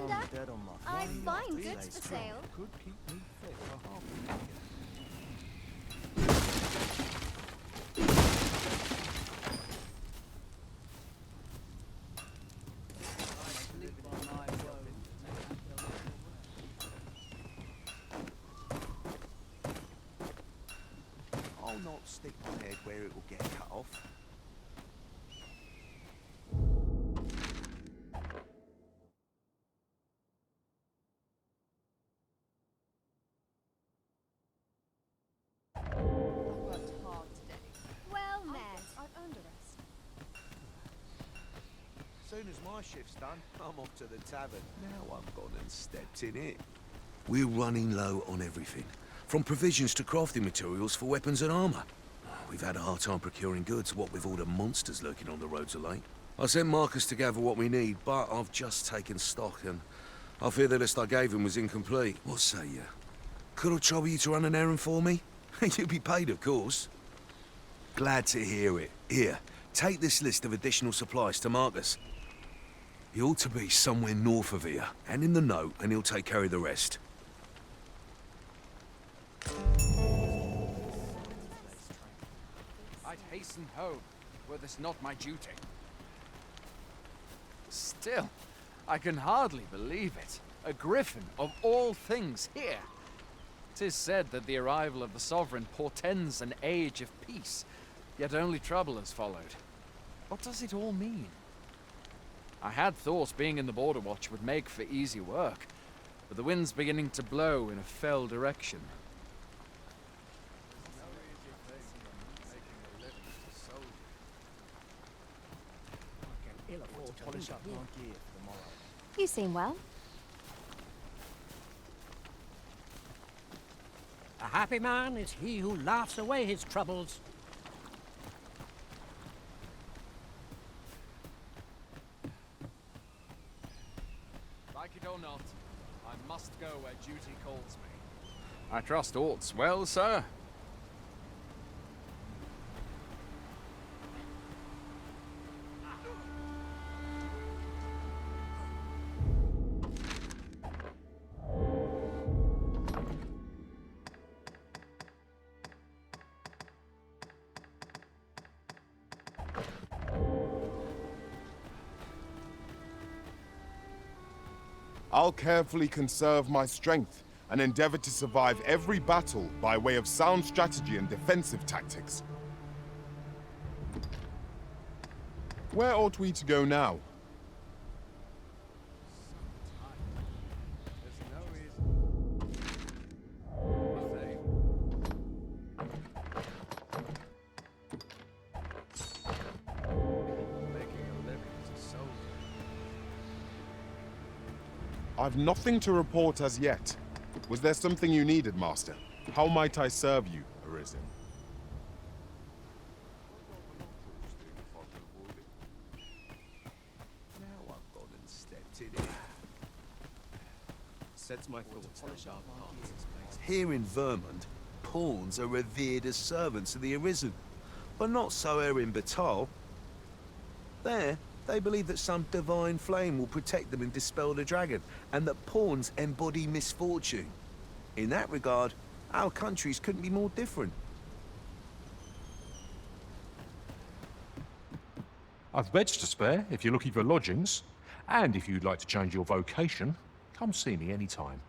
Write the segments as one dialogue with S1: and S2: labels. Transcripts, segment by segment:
S1: Commander, I find goods for sale.
S2: Could keep me fit for half a year.
S3: I'll not stick my head where it will get cut off.
S1: Well met. I've earned a rest.
S3: Soon as my shift's done, I'm off to the tavern. Now I've gone and stepped in it. We're running low on everything, from provisions to crafting materials for weapons and armor. We've had a hard time procuring goods, what with all the monsters lurking on the roads of late. I sent Marcus to gather what we need, but I've just taken stock and I fear the list I gave him was incomplete. What say you? Could I trouble you to run an errand for me? You'll be paid, of course. Glad to hear it. Here, take this list of additional supplies to Marcus. He ought to be somewhere north of here. Hand him the note and he'll take care of the rest.
S2: I'd hasten home, were this not my duty. Still, I can hardly believe it. A griffin of all things here. 'Tis said that the arrival of the Sovereign portends an age of peace, yet only trouble has followed. What does it all mean? I had thought being in the Border Watch would make for easy work, but the wind's beginning to blow in a fell direction.
S1: You seem well.
S4: A happy man is he who laughs away his troubles.
S2: Like it or not, I must go where duty calls me. I trust aught's well, sir?
S5: I'll carefully conserve my strength and endeavor to survive every battle by way of sound strategy and defensive tactics. Where ought we to go now? I've nothing to report as yet. Was there something you needed, Master? How might I serve you, Arisen?
S3: Now I've gone and stepped in it. Sets my thoughts on sharp parts. Here in Vermont, pawns are revered as servants of the Arisen, but not so here in Batal. There, they believe that some divine flame will protect them and dispel the dragon, and that pawns embody misfortune. In that regard, our countries couldn't be more different.
S6: I've beds to spare if you're looking for lodgings. And if you'd like to change your vocation, come see me anytime.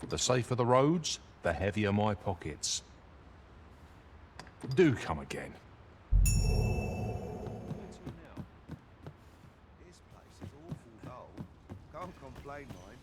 S6: The safer the roads, the heavier my pockets. Do come again.
S3: This place is awful dull. Can't complain, mind.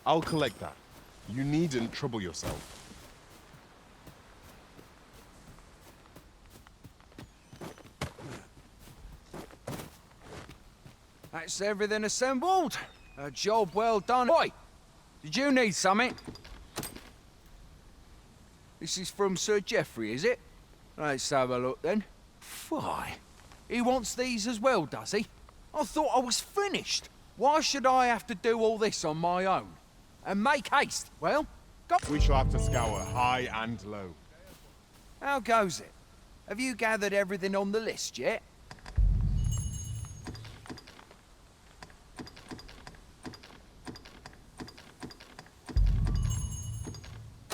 S5: I'll collect that. You needn't trouble yourself.
S2: That's everything assembled. A job well done. Oi! Did you need something? This is from Sir Geoffrey, is it? Let's have a look then. Why? He wants these as well, does he? I thought I was finished. Why should I have to do all this on my own? And make haste. Well, go.
S5: We shall have to scour high and low.
S2: How goes it? Have you gathered everything on the list yet?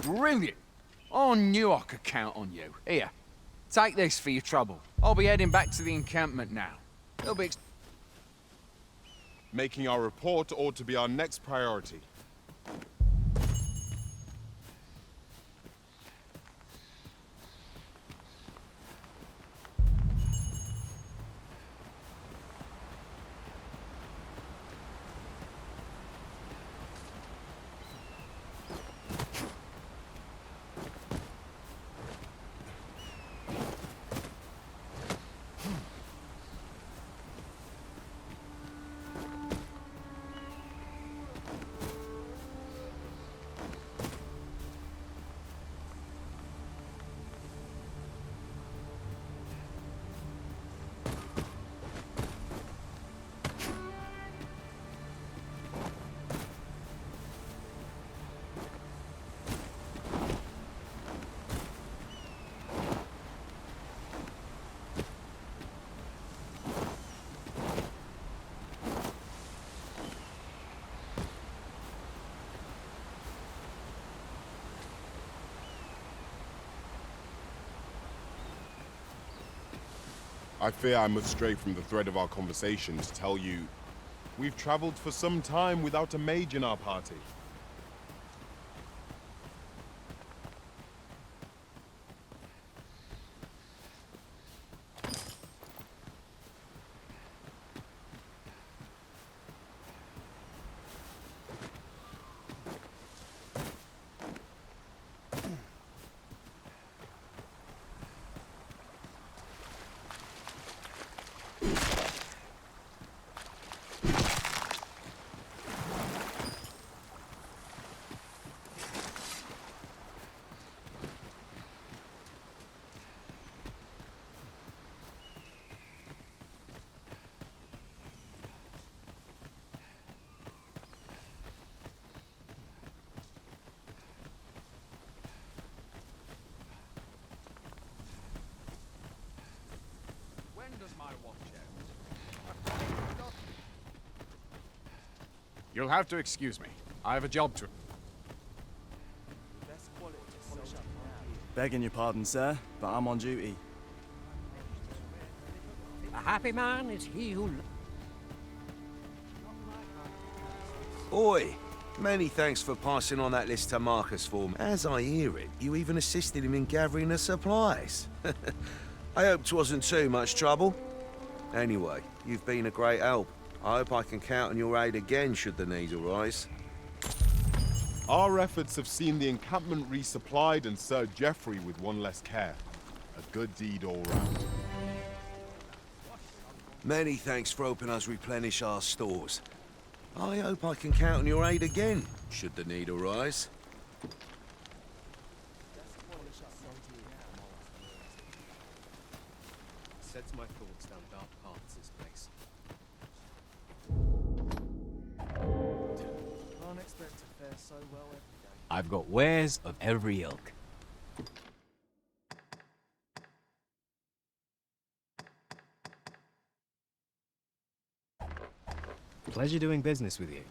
S2: Brilliant. I knew I could count on you. Here, take this for your trouble. I'll be heading back to the encampment now. It'll be...
S5: Making our report ought to be our next priority. I fear I must stray from the thread of our conversation to tell you we've traveled for some time without a mage in our party.
S2: You'll have to excuse me. I have a job to...
S7: Begging your pardon, sir, but I'm on duty.
S4: A happy man is he who...
S3: Oi! Many thanks for passing on that list to Marcus for me. As I hear it, you even assisted him in gathering the supplies. I hope 'twasn't too much trouble. Anyway, you've been a great help. I hope I can count on your aid again should the need arise.
S5: Our efforts have seen the encampment resupplied and Sir Geoffrey with one less care. A good deed all round.
S3: Many thanks for helping us replenish our stores. I hope I can count on your aid again, should the need arise.
S8: Sets my thoughts down dark paths, this place.
S9: Can't expect to fare so well every day.
S8: I've got wares of every ilk. Pleasure doing business with you.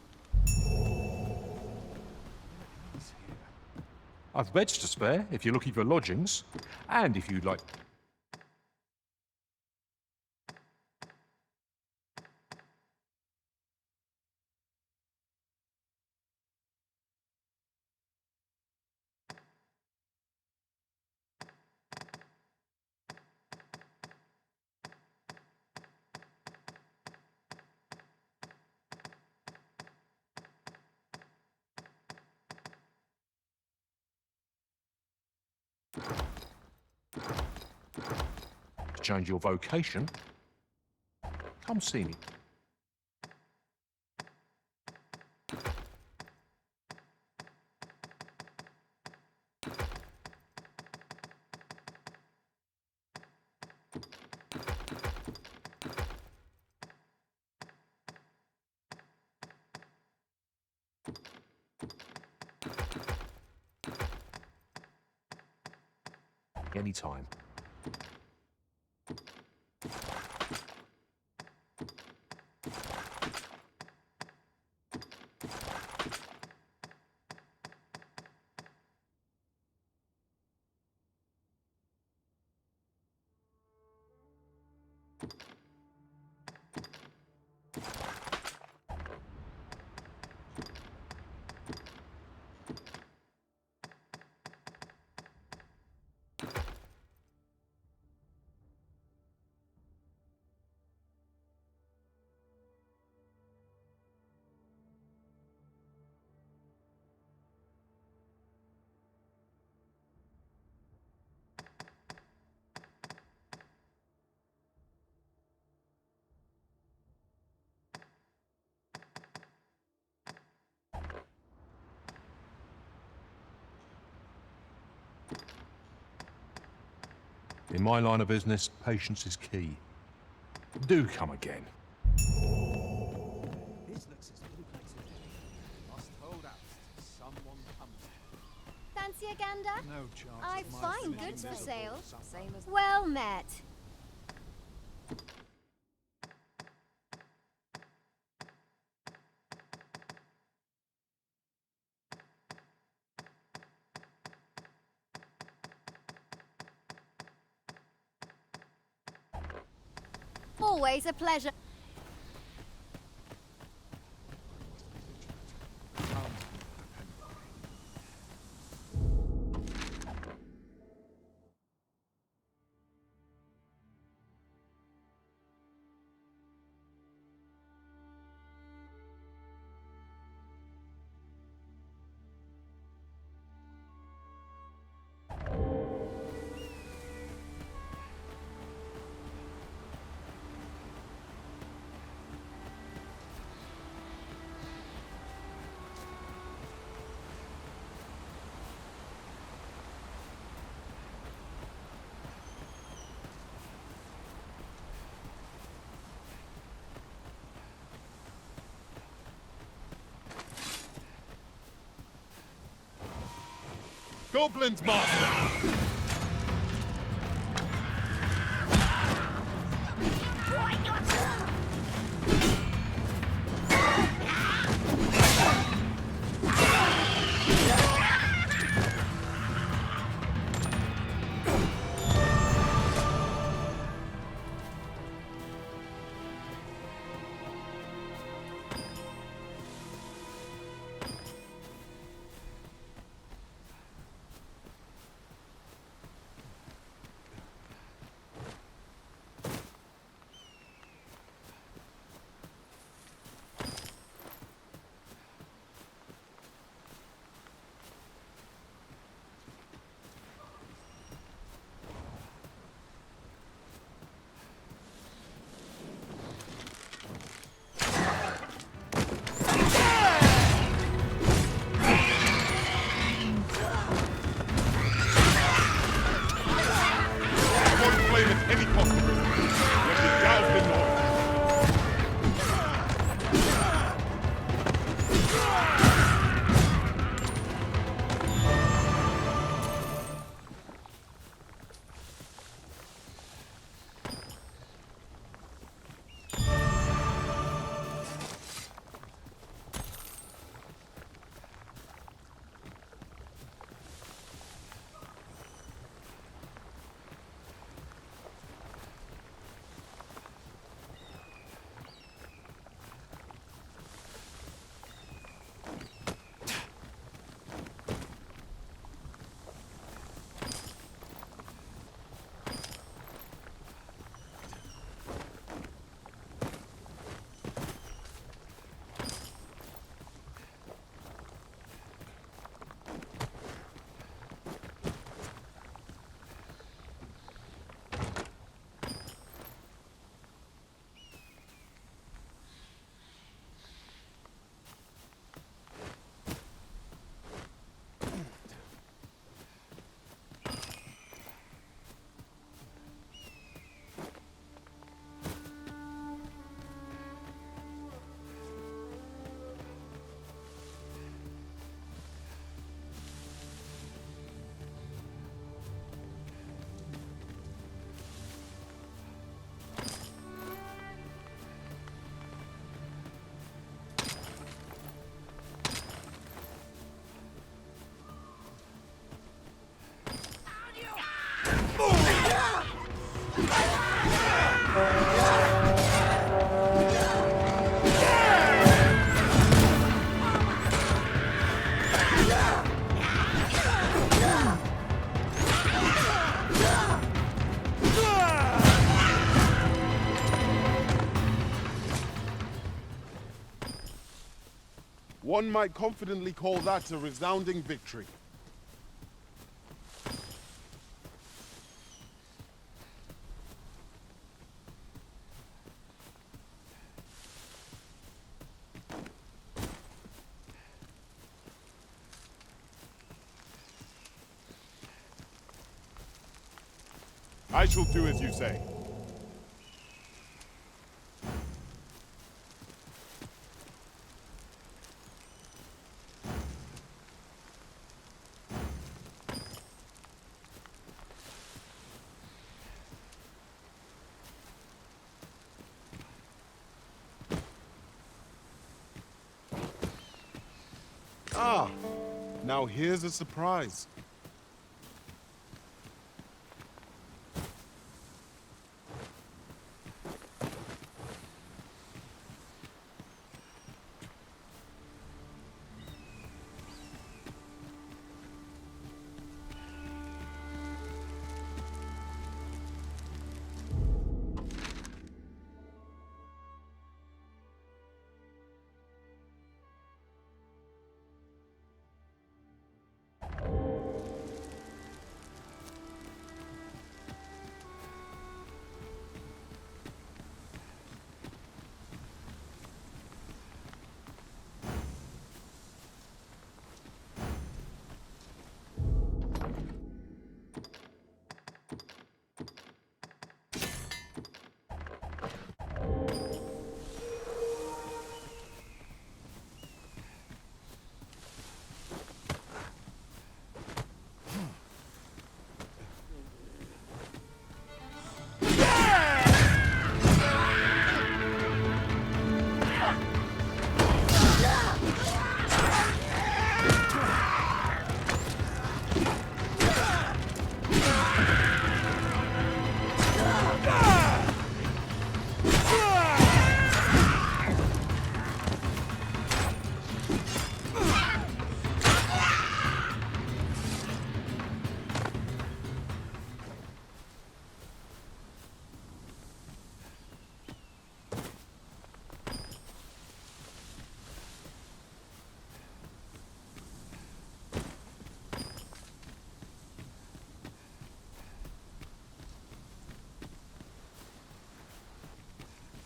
S6: I've beds to spare if you're looking for lodgings, and if you'd like... to change your vocation, come see me. Anytime. In my line of business, patience is key. Do come again.
S9: This looks as good a place as any. Must hold out till someone comes.
S1: Fancy a gander?
S9: No chance.
S1: I
S9: of my
S1: find
S9: finishing
S1: goods for
S9: this
S1: sale.
S9: before
S1: Same as well met. Always a pleasure.
S5: Goblins, master! One might confidently call that a resounding victory. I shall do as you say. Ah, now here's a surprise.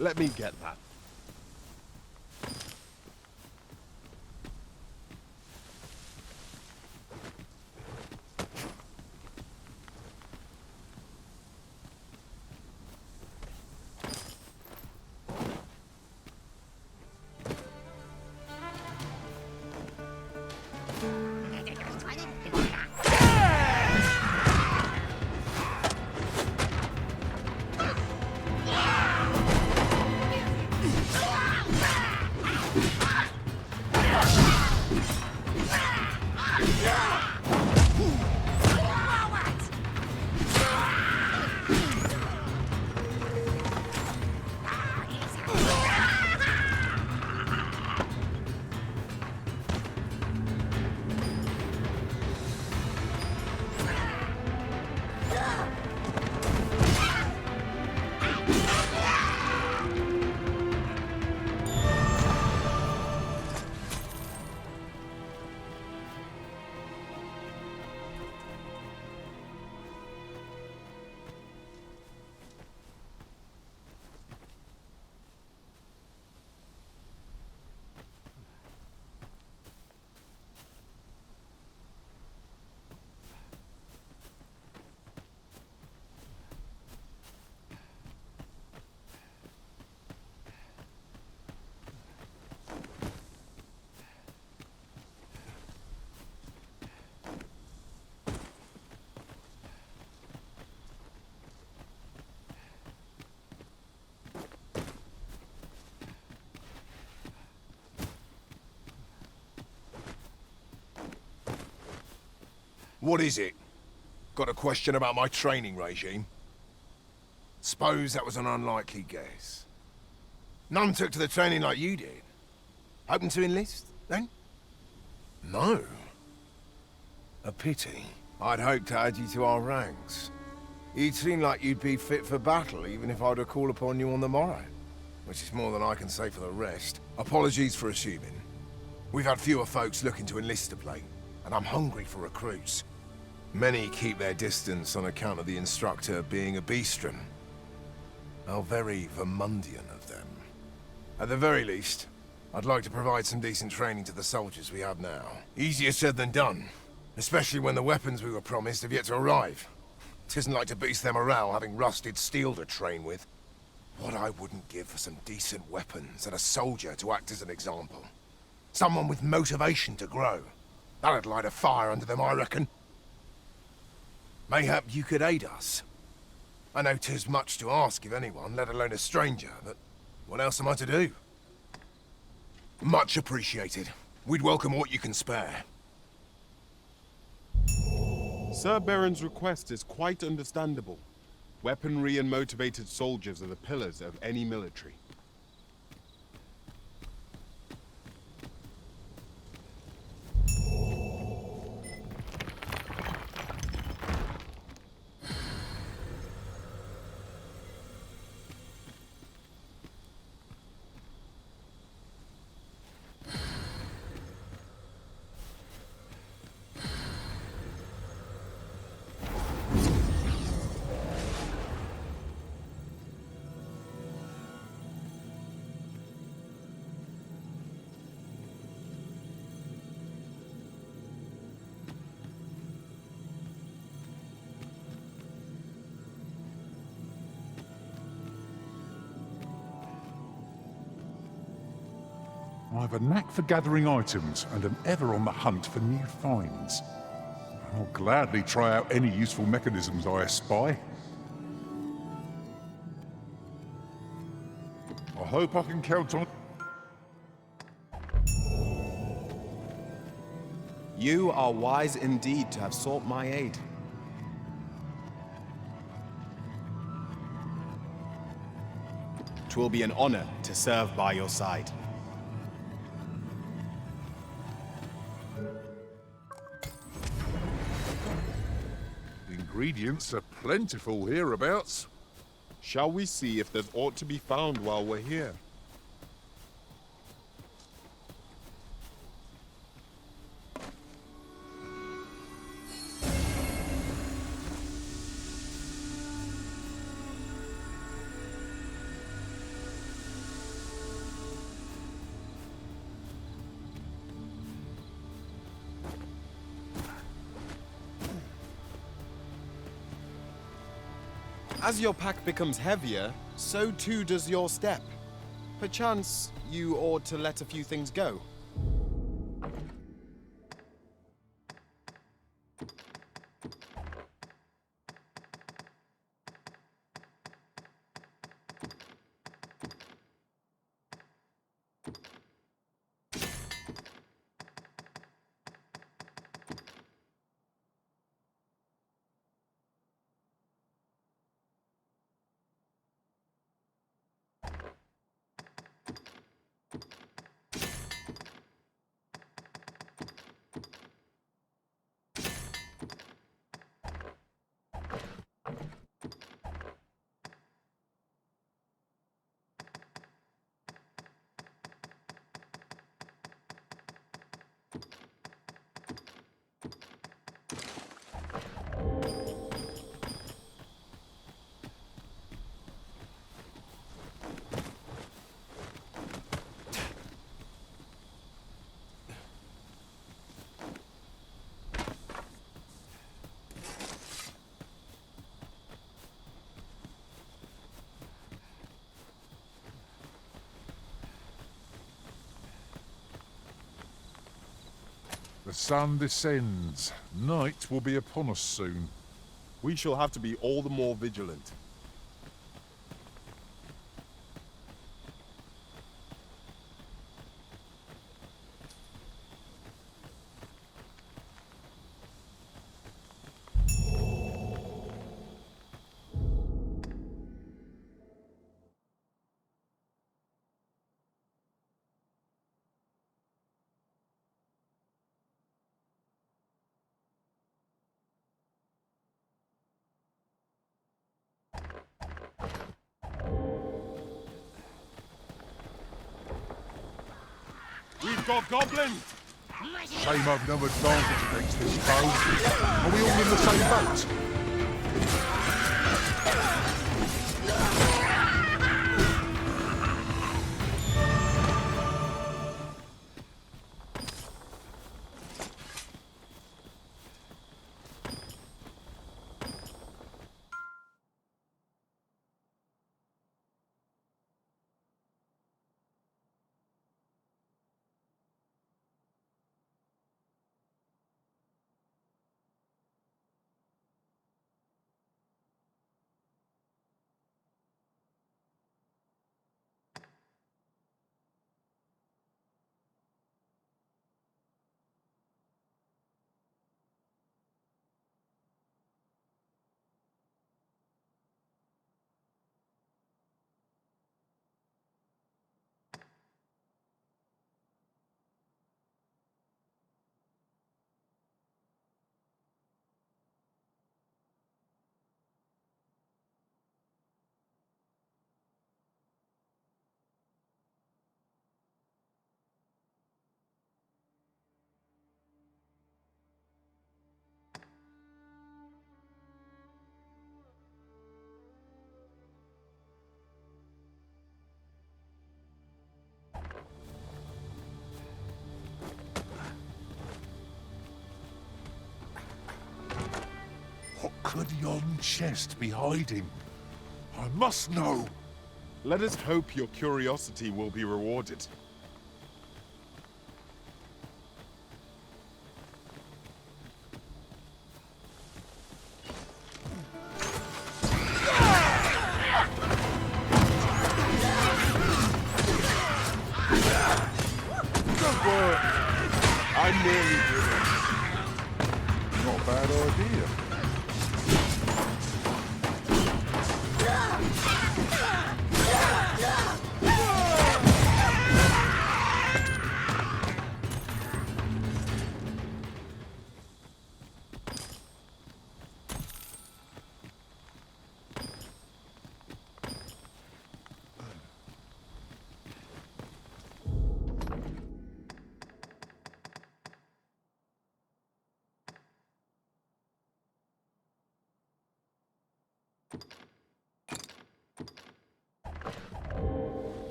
S5: Let me get that.
S3: What is it? Got a question about my training regime? Suppose that was an unlikely guess. None took to the training like you did. Hoping to enlist, then? No. A pity. I'd hoped to add you to our ranks. You'd seem like you'd be fit for battle, even if I were to call upon you on the morrow. Which is more than I can say for the rest. Apologies for assuming. We've had fewer folks looking to enlist of late, and I'm hungry for recruits. Many keep their distance on account of the instructor being a beastren. How very Vermundian of them. At the very least, I'd like to provide some decent training to the soldiers we have now. Easier said than done, especially when the weapons we were promised have yet to arrive. Tisn't like to boost their morale having rusted steel to train with. What I wouldn't give for some decent weapons and a soldier to act as an example. Someone with motivation to grow. That'd light a fire under them, I reckon. Mayhap you could aid us. I know 'tis much to ask of anyone, let alone a stranger, but what else am I to do? Much appreciated. We'd welcome what you can spare.
S5: Sir Baron's request is quite understandable. Weaponry and motivated soldiers are the pillars of any military.
S6: I have a knack for gathering items and am ever on the hunt for new finds. I'll gladly try out any useful mechanisms I espy. I hope I can count on...
S7: You are wise indeed to have sought my aid. Twill be an honor to serve by your side.
S6: Ingredients are plentiful hereabouts.
S5: Shall we see if there's aught to be found while we're here? As your pack becomes heavier, so too does your step. Perchance, you ought to let a few things go.
S6: The sun descends. Night will be upon us soon.
S5: We shall have to be all the more vigilant. got goblin!
S6: Shame I've no advantage against this foe. Are we all in the same boat? What could yon chest be hiding? I must know.
S5: Let us hope your curiosity will be rewarded.
S6: Good work.
S5: I nearly did it.
S6: Not a bad idea.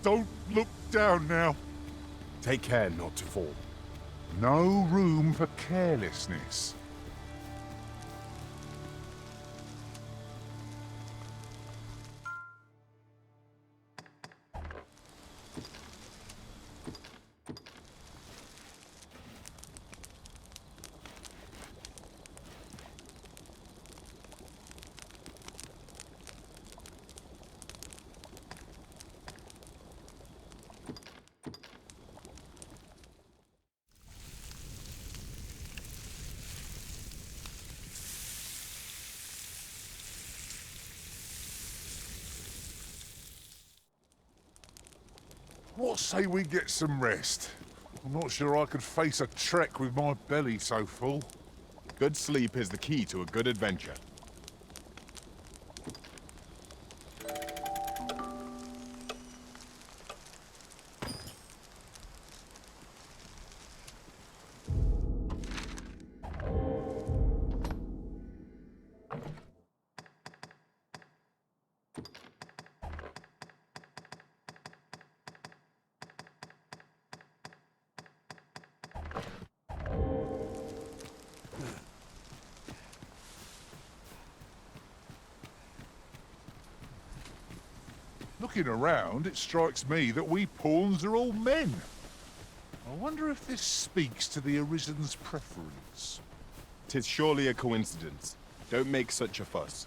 S6: Don't look down now.
S5: Take care not to fall.
S6: No room for carelessness. What say we get some rest? I'm not sure I could face a trek with my belly so full.
S5: Good sleep is the key to a good adventure.
S6: looking around, it strikes me that we pawns are all men. I wonder if this speaks to the Arisen's preference.
S5: 'Tis surely a coincidence. Don't make such a fuss.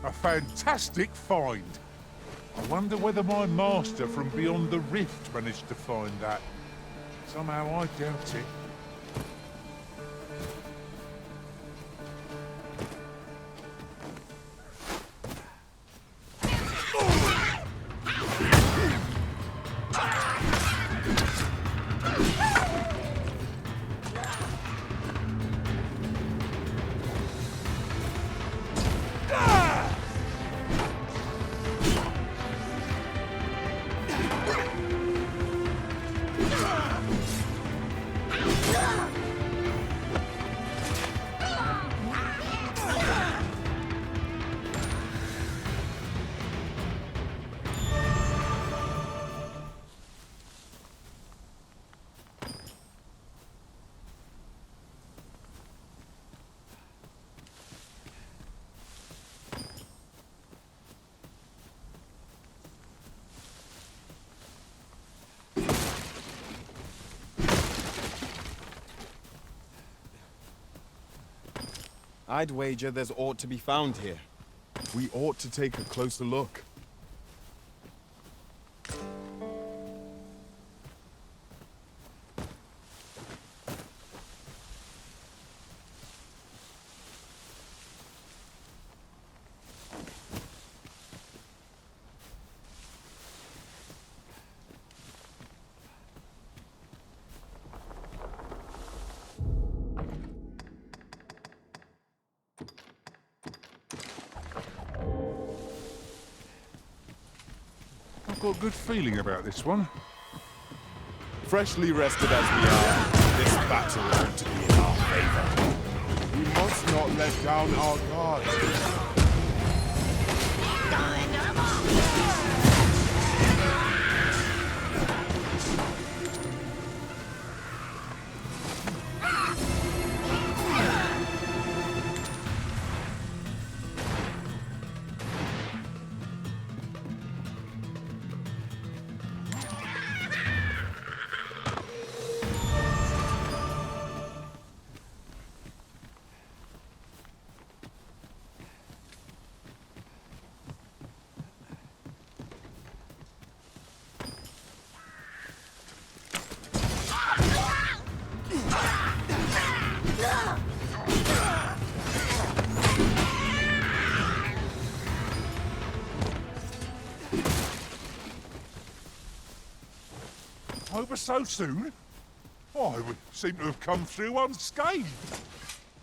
S6: A fantastic find. I wonder whether my master from beyond the rift managed to find that. Somehow I doubt it.
S7: I'd wager there's aught to be found here.
S5: We ought to take a closer look.
S6: I've got a good feeling about this one.
S5: Freshly rested as we are, this battle ought to be in our favor. We must not let down our guard.
S6: Over so soon? Oh, we seem to have come through unscathed.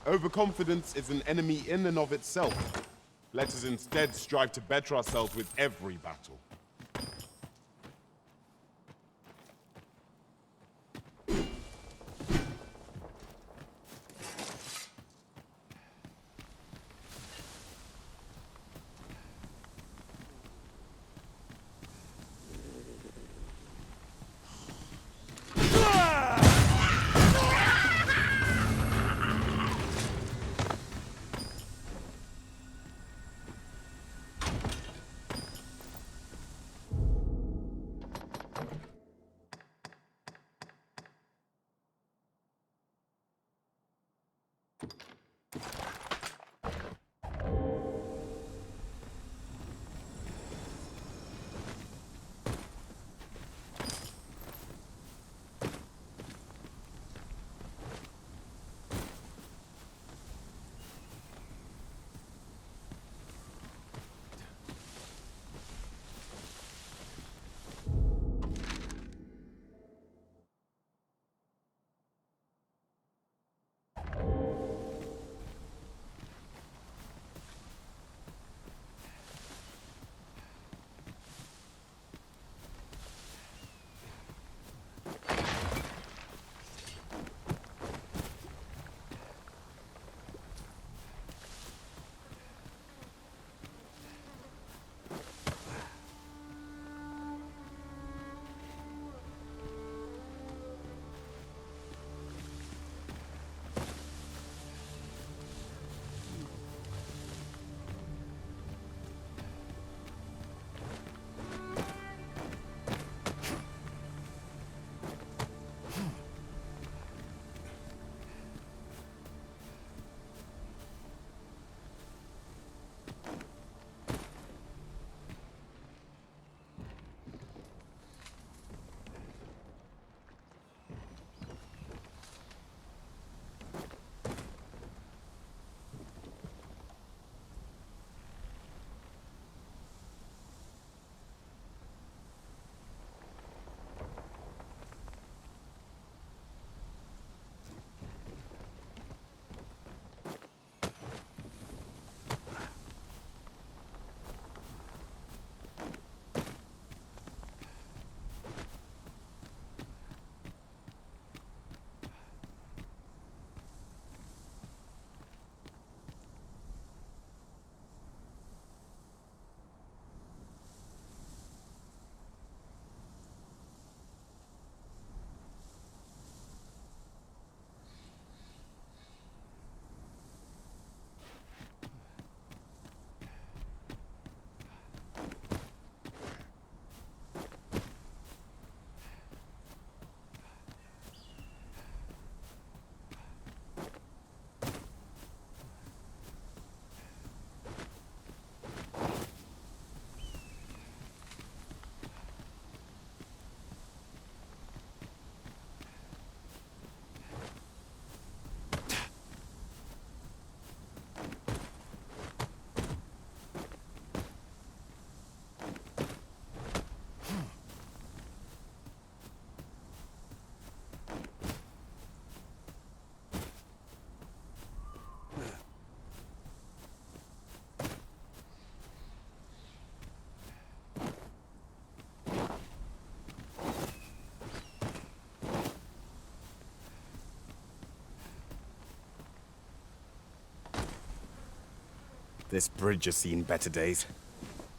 S5: Overconfidence is an enemy in and of itself. Let us instead strive to better ourselves with every battle.
S7: This bridge has seen better days.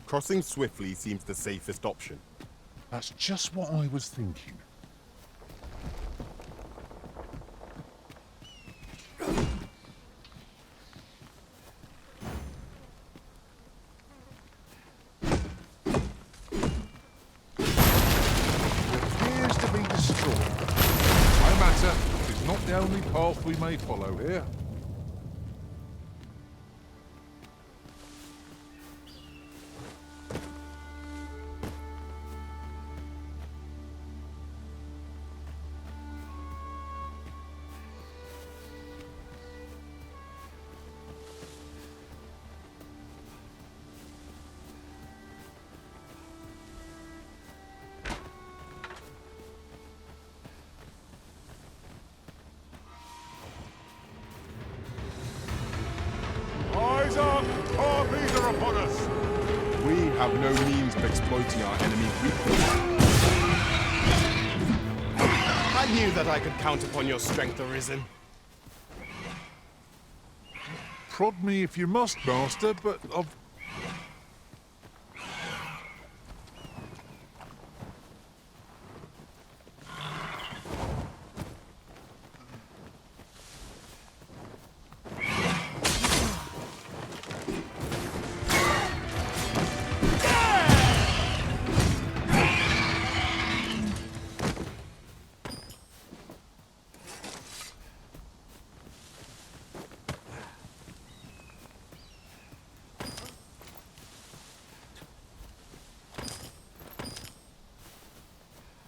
S7: Crossing swiftly seems the safest option.
S6: That's just what I was thinking. Appears to be destroyed. No matter, it's not the only path we may follow here. Eyes up! Harpies are upon us!
S5: We have no means of exploiting our enemy's weakness.
S7: I knew that I could count upon your strength, Arisen.
S6: Prod me if you must, Master, but I've...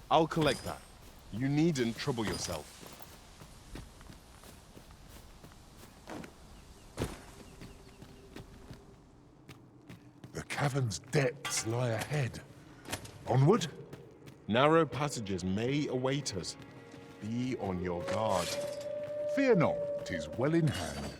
S5: I'll collect that. You needn't trouble yourself.
S6: The cavern's depths lie ahead. Onward?
S5: Narrow passages may await us. Be on your guard.
S6: Fear not, 'tis well in hand.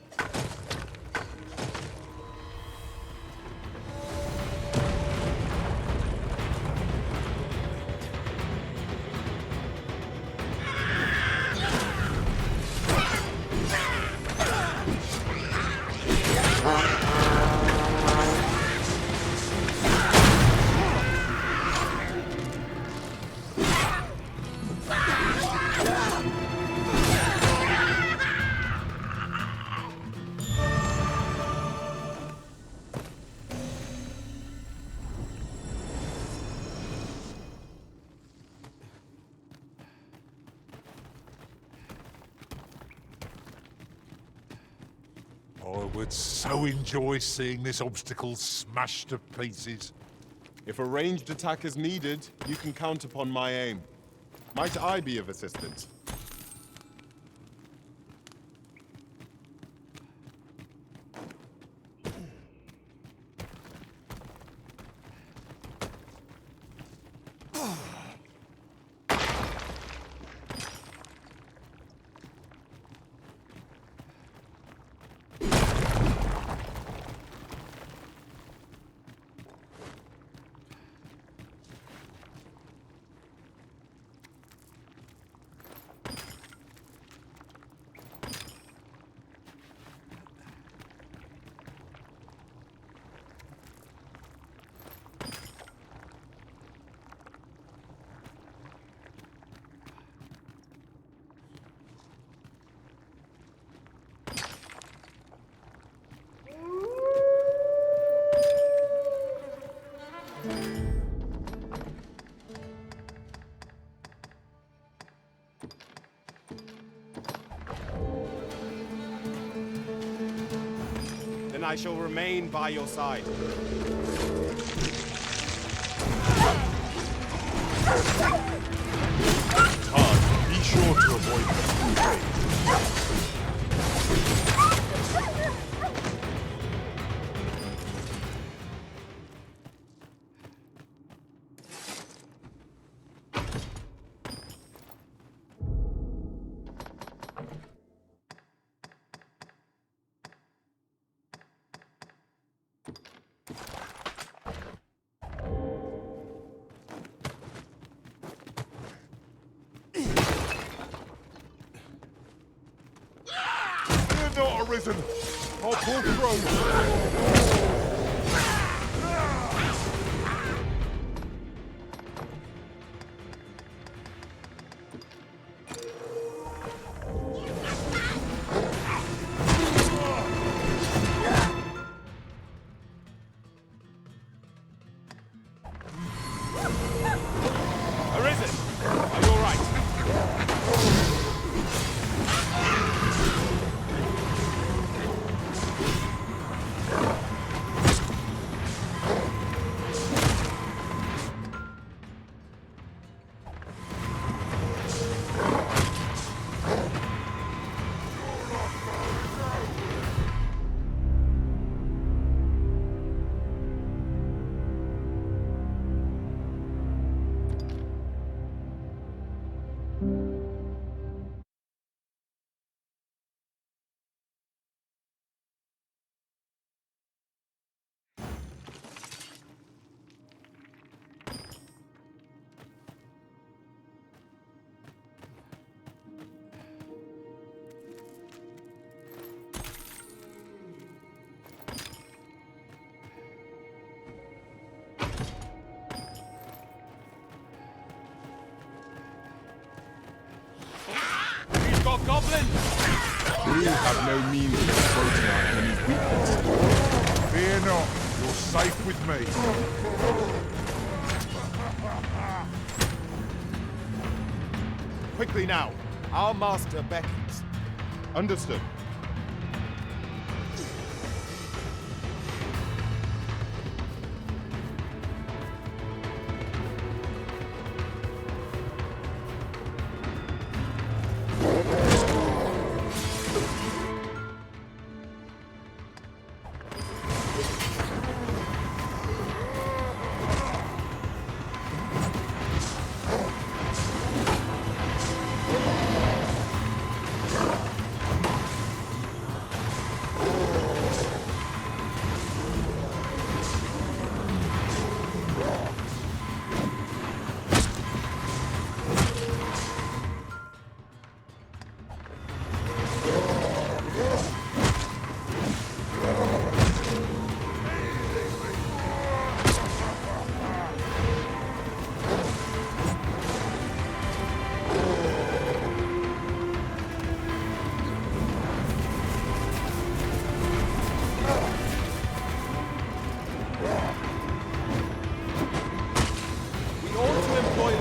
S6: I would so enjoy seeing this obstacle smashed to pieces.
S5: If a ranged attack is needed, you can count upon my aim. Might I be of assistance?
S7: Then I shall remain by your side.
S6: Todd, be sure to avoid the blade. Not Arisen! I'll pull through.
S5: Arisen! Are you alright? He's got goblins!
S7: We have no means of exploiting our enemy's weakness.
S6: Fear not, you're safe with me.
S7: Quickly now! Our master beckons. Understood.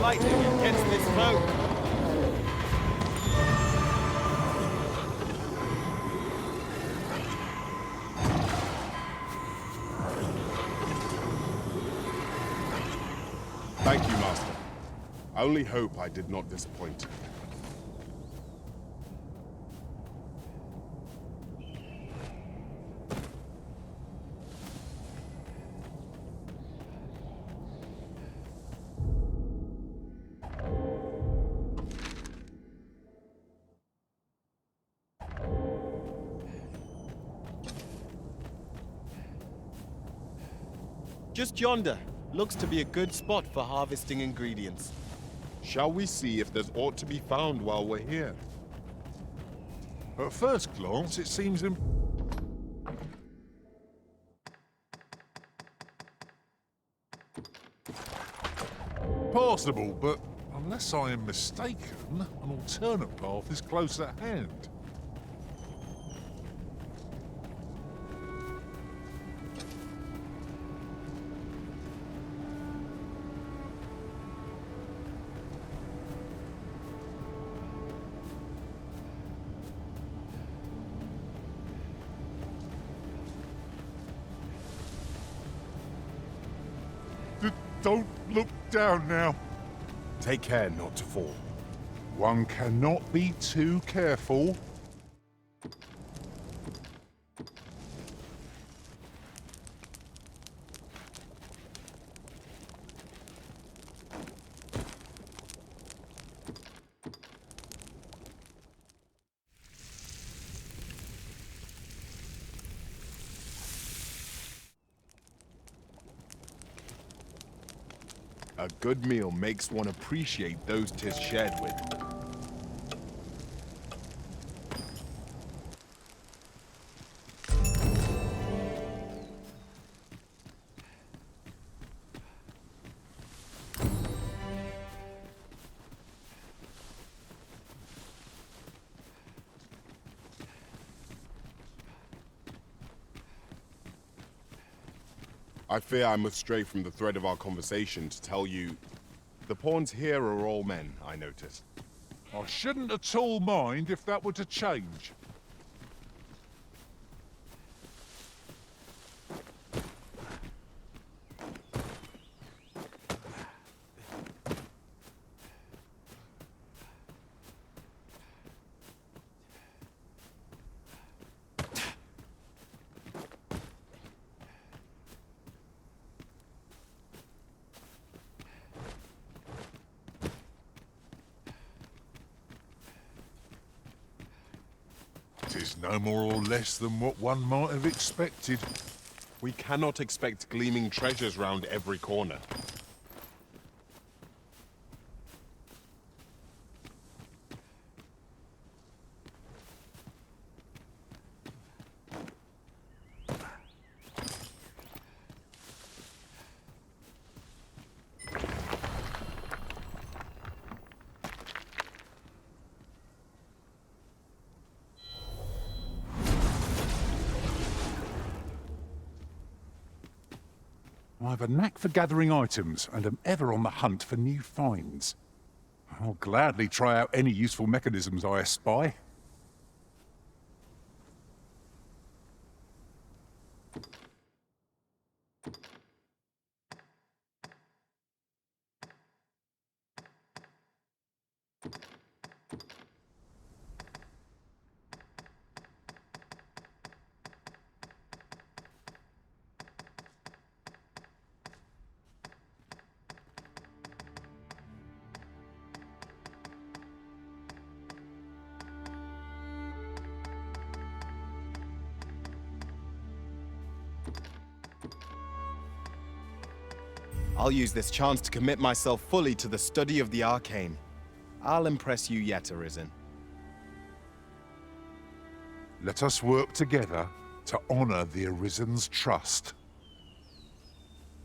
S7: Lightning against this foe.
S5: Thank you, Master. I only hope I did not disappoint.
S7: Just yonder. Looks to be a good spot for harvesting ingredients.
S5: Shall we see if there's aught to be found while we're here?
S6: At first glance, it seems possible, but unless I am mistaken, an alternate path is close at hand. Don't look down now.
S5: Take care not to fall.
S6: One cannot be too careful.
S5: A good meal makes one appreciate those 'tis shared with.
S7: I fear I must stray from the thread of our conversation to tell you... The pawns here are all men, I notice.
S6: I shouldn't at all mind if that were to change. Tis no more or less than what one might have expected.
S7: We cannot expect gleaming treasures round every corner.
S6: I have a knack for gathering items, and am ever on the hunt for new finds. I'll gladly try out any useful mechanisms I espy.
S7: I'll use this chance to commit myself fully to the study of the arcane. I'll impress you yet, Arisen.
S6: Let us work together to honor the Arisen's trust.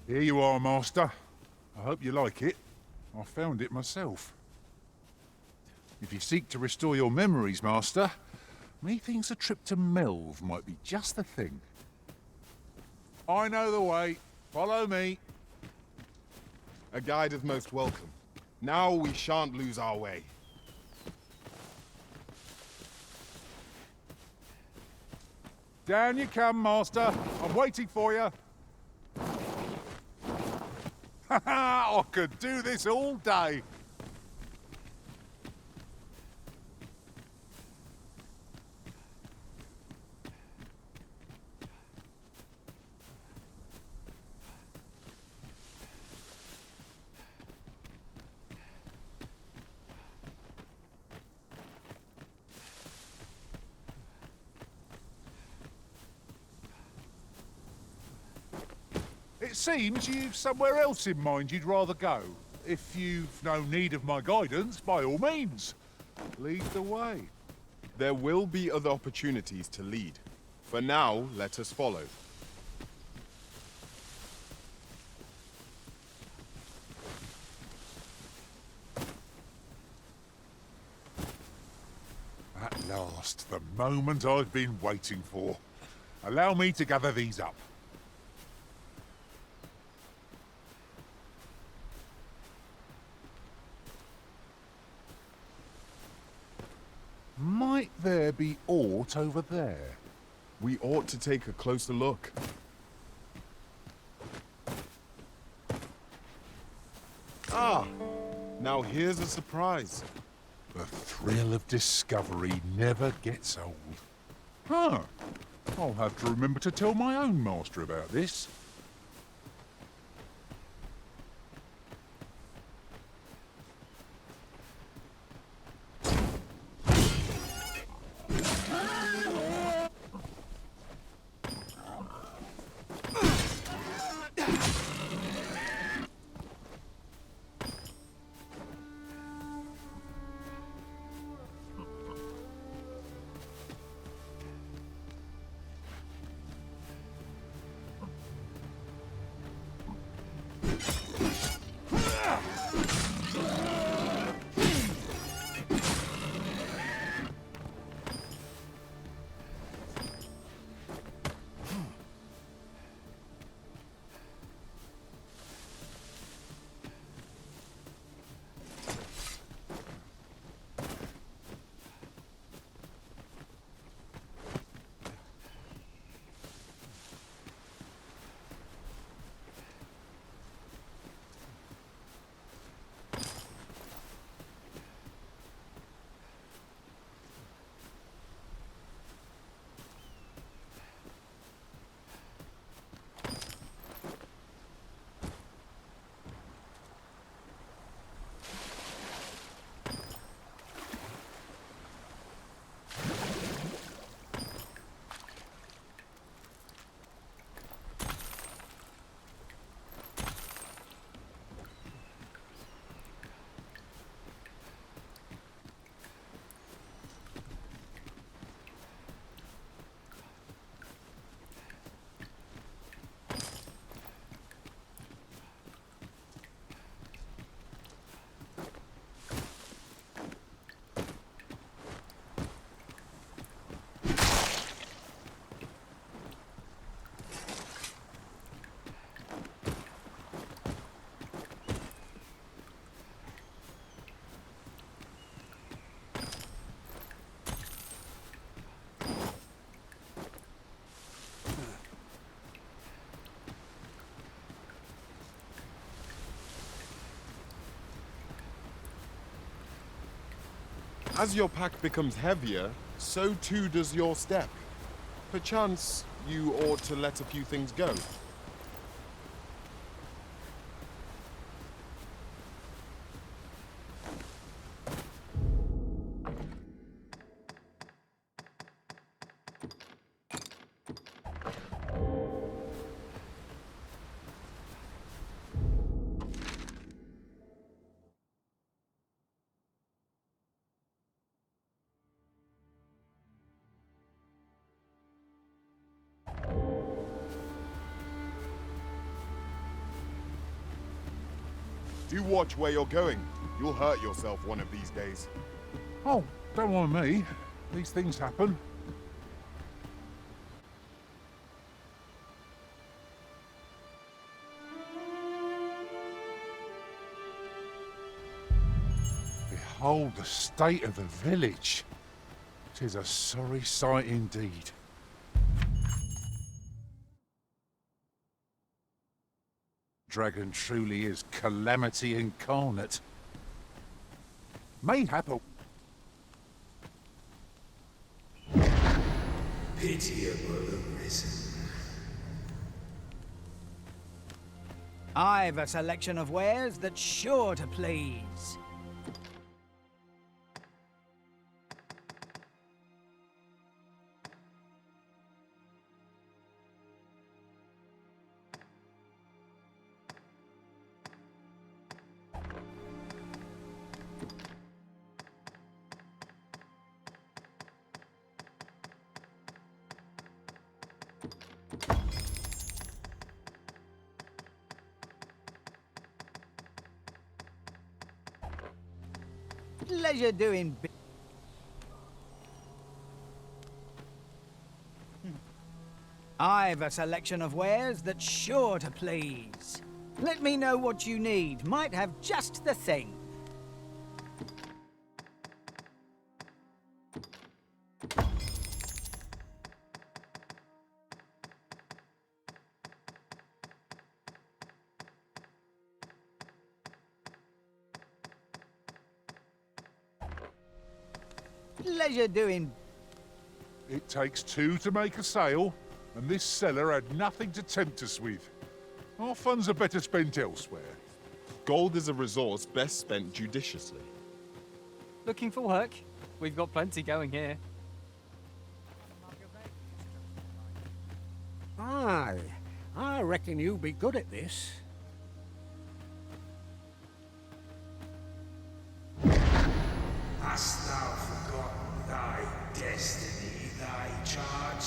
S6: Here you are, Master. I hope you like it. I found it myself. If you seek to restore your memories, Master, methinks a trip to Melve might be just the thing. I know the way. Follow me.
S7: A guide is most welcome. Now we shan't lose our way.
S6: Down you come, Master. I'm waiting for you. I could do this all day. It seems you've somewhere else in mind you'd rather go. If you've no need of my guidance, by all means, lead the way.
S7: There will be other opportunities to lead. For now, let us follow.
S6: At last, the moment I've been waiting for. Allow me to gather these up. Might there be aught over there?
S7: We ought to take a closer look. Ah! Now here's a surprise.
S6: The thrill of discovery never gets old. Huh. I'll have to remember to tell my own master about this.
S5: As your pack becomes heavier, so too does your step. Perchance you ought to let a few things go. Do watch where you're going. You'll hurt yourself one of these days.
S6: Oh, don't mind me. These things happen. Behold the state of the village. 'Tis a sorry sight indeed. Dragon truly is calamity incarnate. Mayhap a
S3: Pitiable Arisen.
S10: I've a selection of wares that's sure to please. Pleasure doing. I've a selection of wares that's sure to please. Let me know what you need. Might have just the thing. Pleasure doing.
S6: It takes two to make a sale, and this seller had nothing to tempt us with. Our funds are better spent elsewhere.
S5: Gold is a resource best spent judiciously.
S11: Looking for work? We've got plenty going here.
S4: Aye, I reckon you'll be good at this.
S3: Hast thou forgotten thy destiny, thy charge?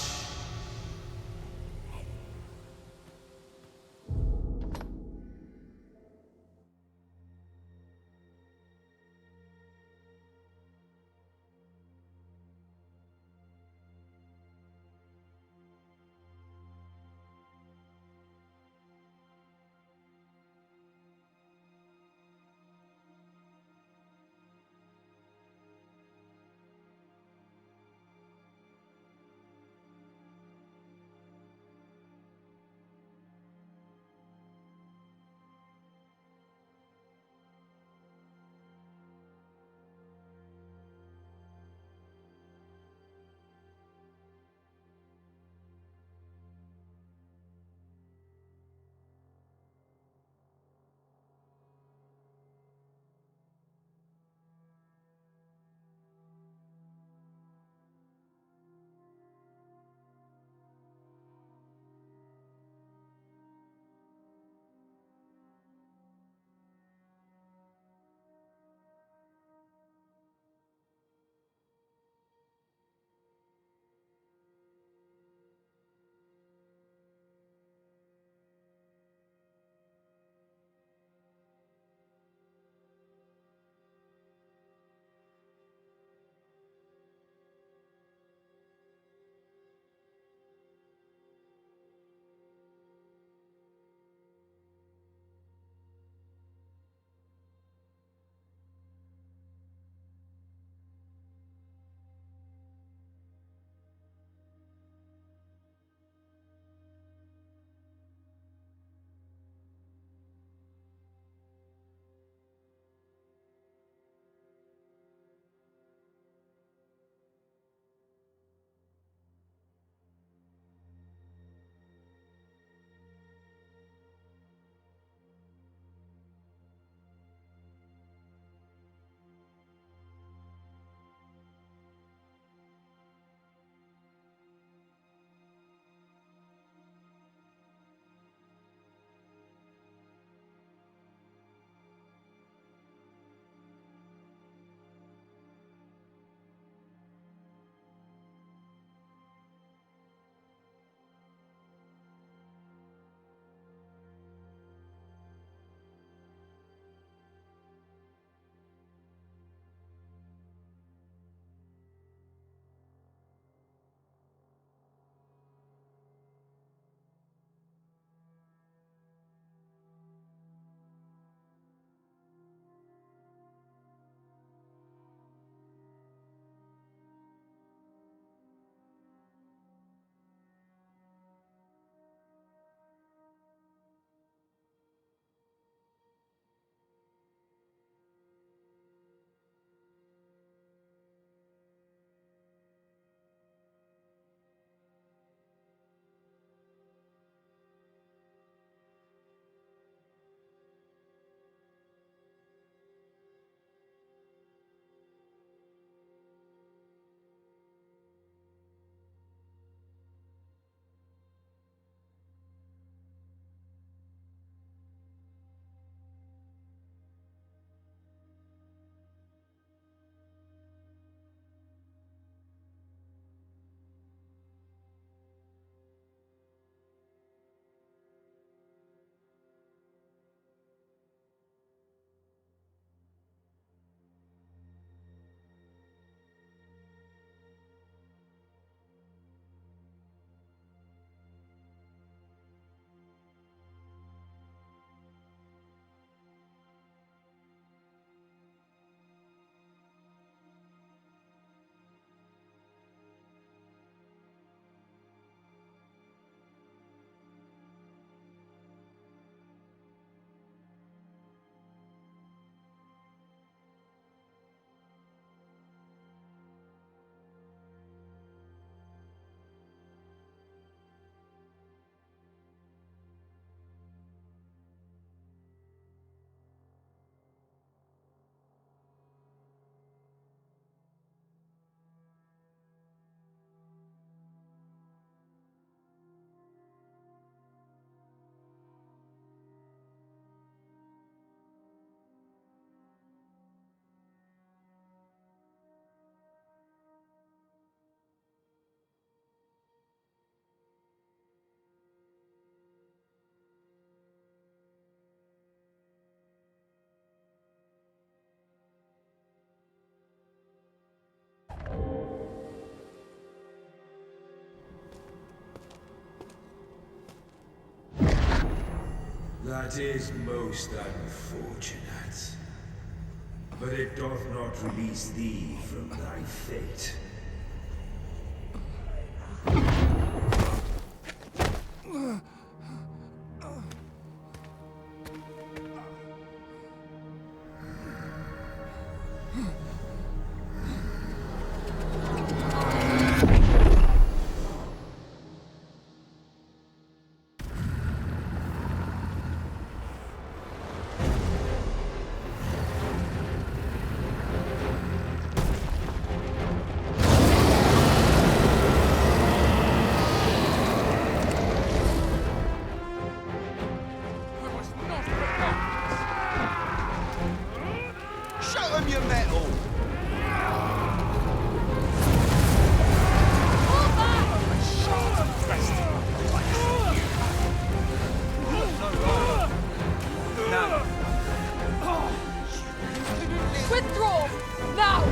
S12: That is most unfortunate. But it doth not release thee from thy fate.
S13: Withdraw! Now!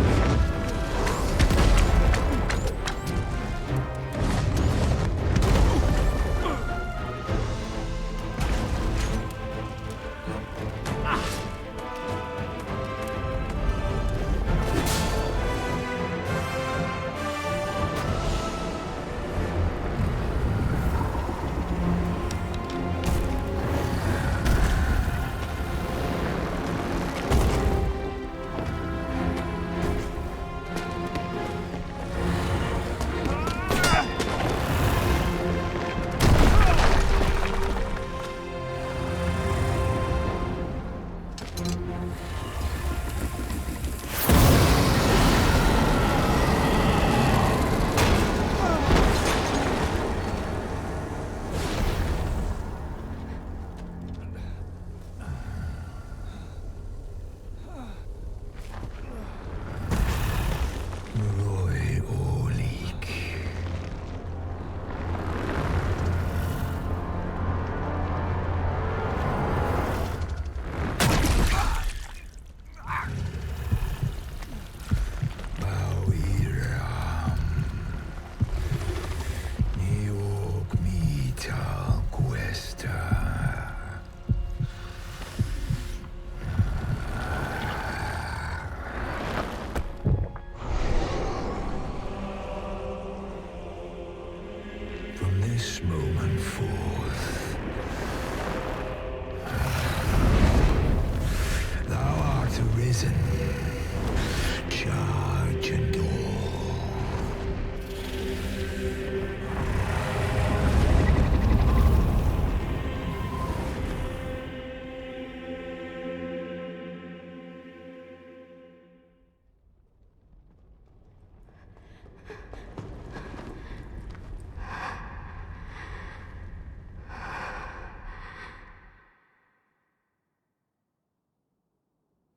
S12: This moment forth, thou art arisen. Charge and all.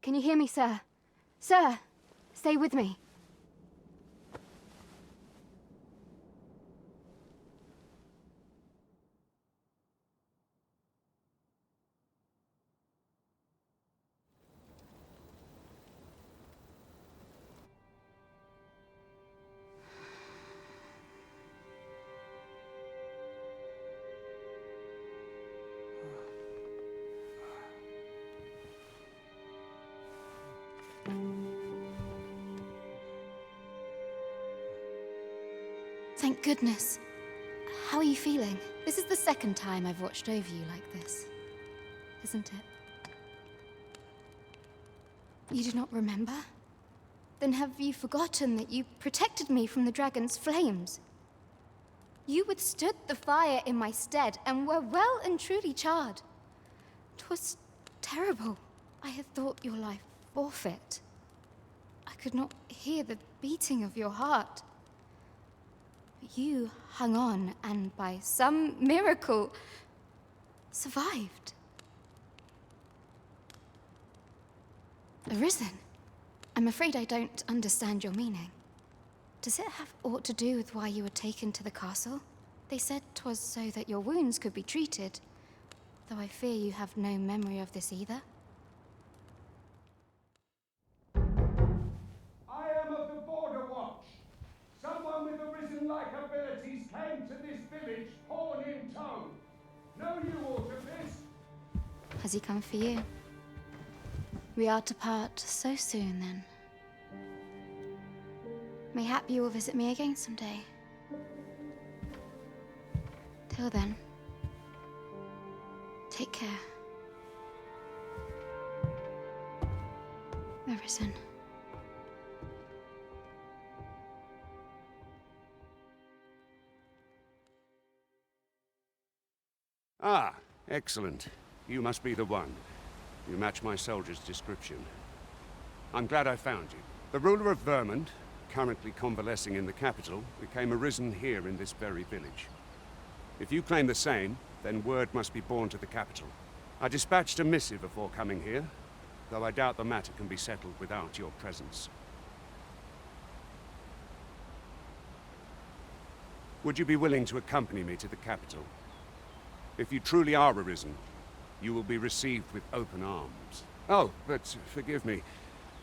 S14: Can you hear me, sir? Sir, stay with me. Thank goodness. How are you feeling? This is the second time I've watched over you like this, isn't it? You do not remember? Then have you forgotten that you protected me from the dragon's flames? You withstood the fire in my stead and were well and truly charred. 'Twas terrible. I had thought your life forfeit. I could not hear the beating of your heart. But you hung on and by some miracle survived. Arisen? I'm afraid I don't understand your meaning. Does it have aught to do with why you were taken to the castle? They said 'twas so that your wounds could be treated, though I fear you have no memory of this either.
S15: I am of the Border Watch. Someone with Arisen-like abilities came to this village, horn in tow. Know you aught of this?
S14: Has he come for you? We are to part so soon, then. Mayhap you will visit me again someday. Till then, take care. Arisen.
S16: Ah, excellent. You must be the one. You match my soldier's description. I'm glad I found you. The ruler of Vermont, currently convalescing in the capital, became arisen here in this very village. If you claim the same, then word must be borne to the capital. I dispatched a missive before coming here, though I doubt the matter can be settled without your presence. Would you be willing to accompany me to the capital? If you truly are arisen, you will be received with open arms. Oh, but forgive me.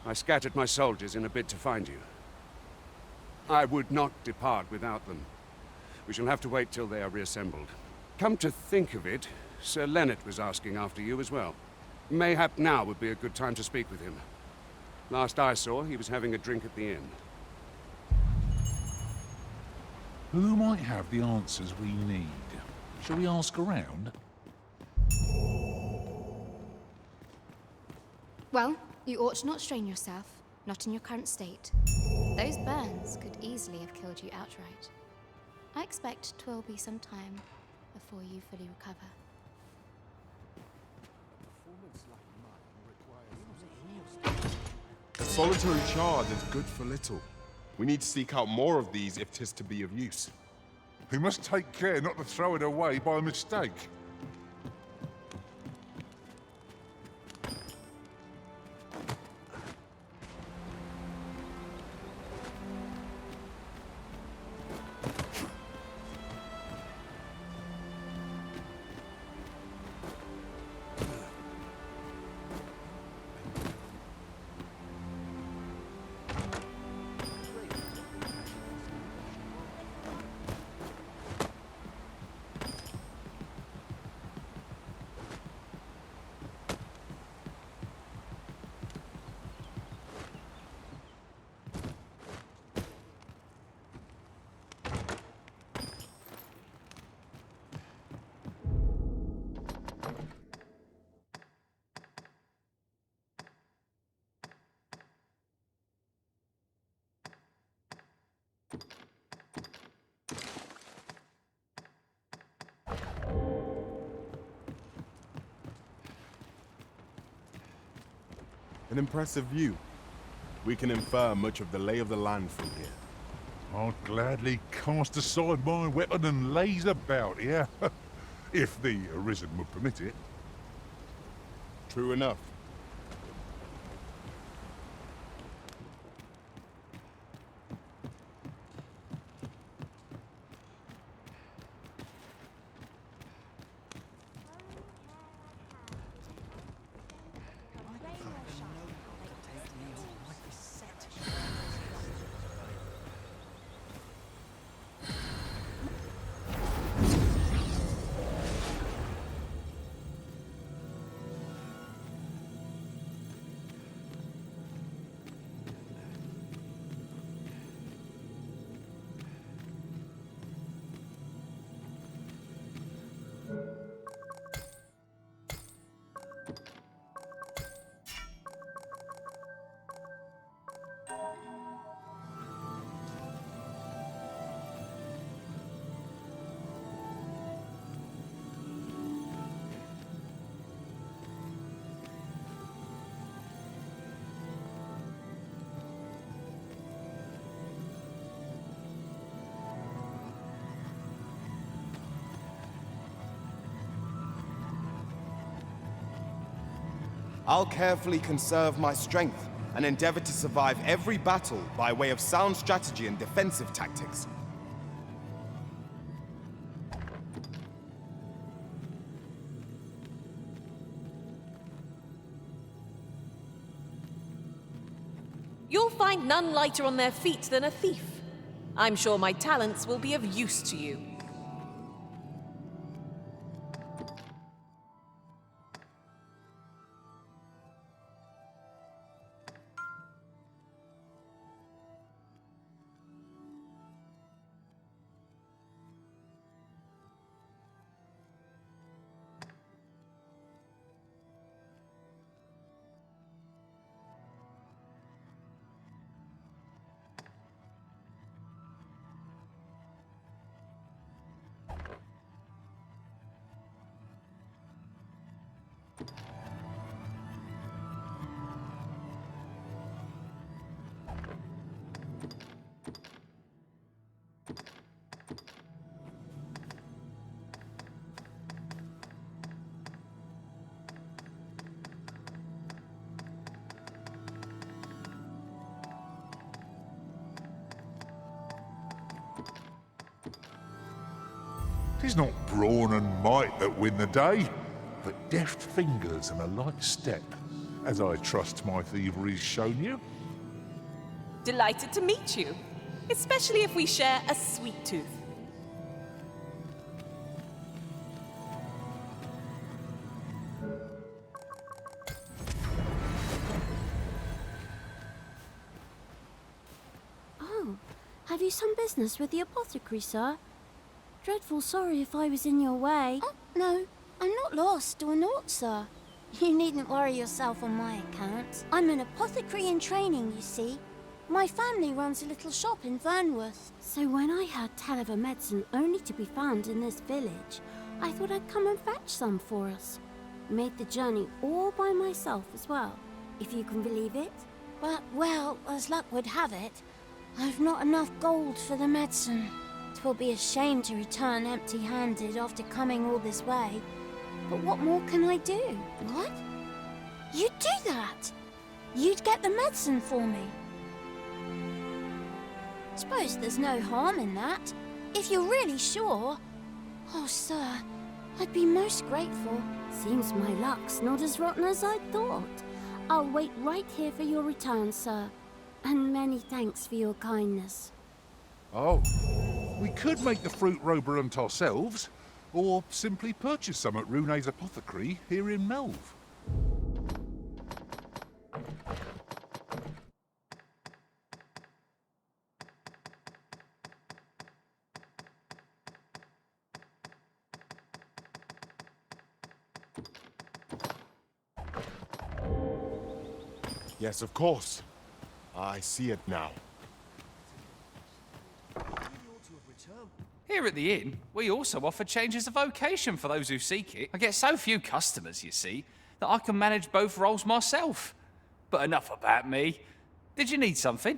S16: I scattered my soldiers in a bid to find you. I would not depart without them. We shall have to wait till they are reassembled. Come to think of it, Sir Lenient was asking after you as well. Mayhap now would be a good time to speak with him. Last I saw, he was having a drink at the inn.
S6: Who might have the answers we need? Shall we ask around?
S14: Well, you ought to not strain yourself, not in your current state. Those burns could easily have killed you outright. I expect 'twill be some time before you fully recover.
S5: A solitary charge is good for little. We need to seek out more of these if 'tis to be of use.
S6: We must take care not to throw it away by mistake.
S5: An impressive view. We can infer much of the lay of the land from here.
S6: I'd gladly cast aside my weapon and laze about here, if the Arisen would permit it.
S5: True enough.
S7: I'll carefully conserve my strength and endeavor to survive every battle by way of sound strategy and defensive tactics.
S13: You'll find none lighter on their feet than a thief. I'm sure my talents will be of use to you.
S6: 'Tis not brawn and might that win the day, but deft fingers and a light step, as I trust my thievery's shown you.
S13: Delighted to meet you, especially if we share a sweet tooth.
S17: Oh, have you some business with the apothecary, sir? Dreadful sorry if I was in your way. Oh, no, I'm not lost or naught, sir. You needn't worry yourself on my account. I'm an apothecary in training, you see. My family runs a little shop in Vernworth. So when I heard tell of a medicine only to be found in this village, I thought I'd come and fetch some for us. Made the journey all by myself as well, if you can believe it. But, well, as luck would have it, I've not enough gold for the medicine. 'Twill be a shame to return empty-handed after coming all this way. But what more can I do? What? You'd do that? You'd get the medicine for me? Suppose there's no harm in that, if you're really sure. Oh, sir, I'd be most grateful. Seems my luck's not as rotten as I thought. I'll wait right here for your return, sir. And many thanks for your kindness.
S6: Oh, we could make the fruit roberant ourselves, or simply purchase some at Rune's apothecary here in Melve.
S5: Yes, of course. I see it now.
S2: Here at the inn, we also offer changes of vocation for those who seek it. I get so few customers, you see, that I can manage both roles myself. But enough about me. Did you need something?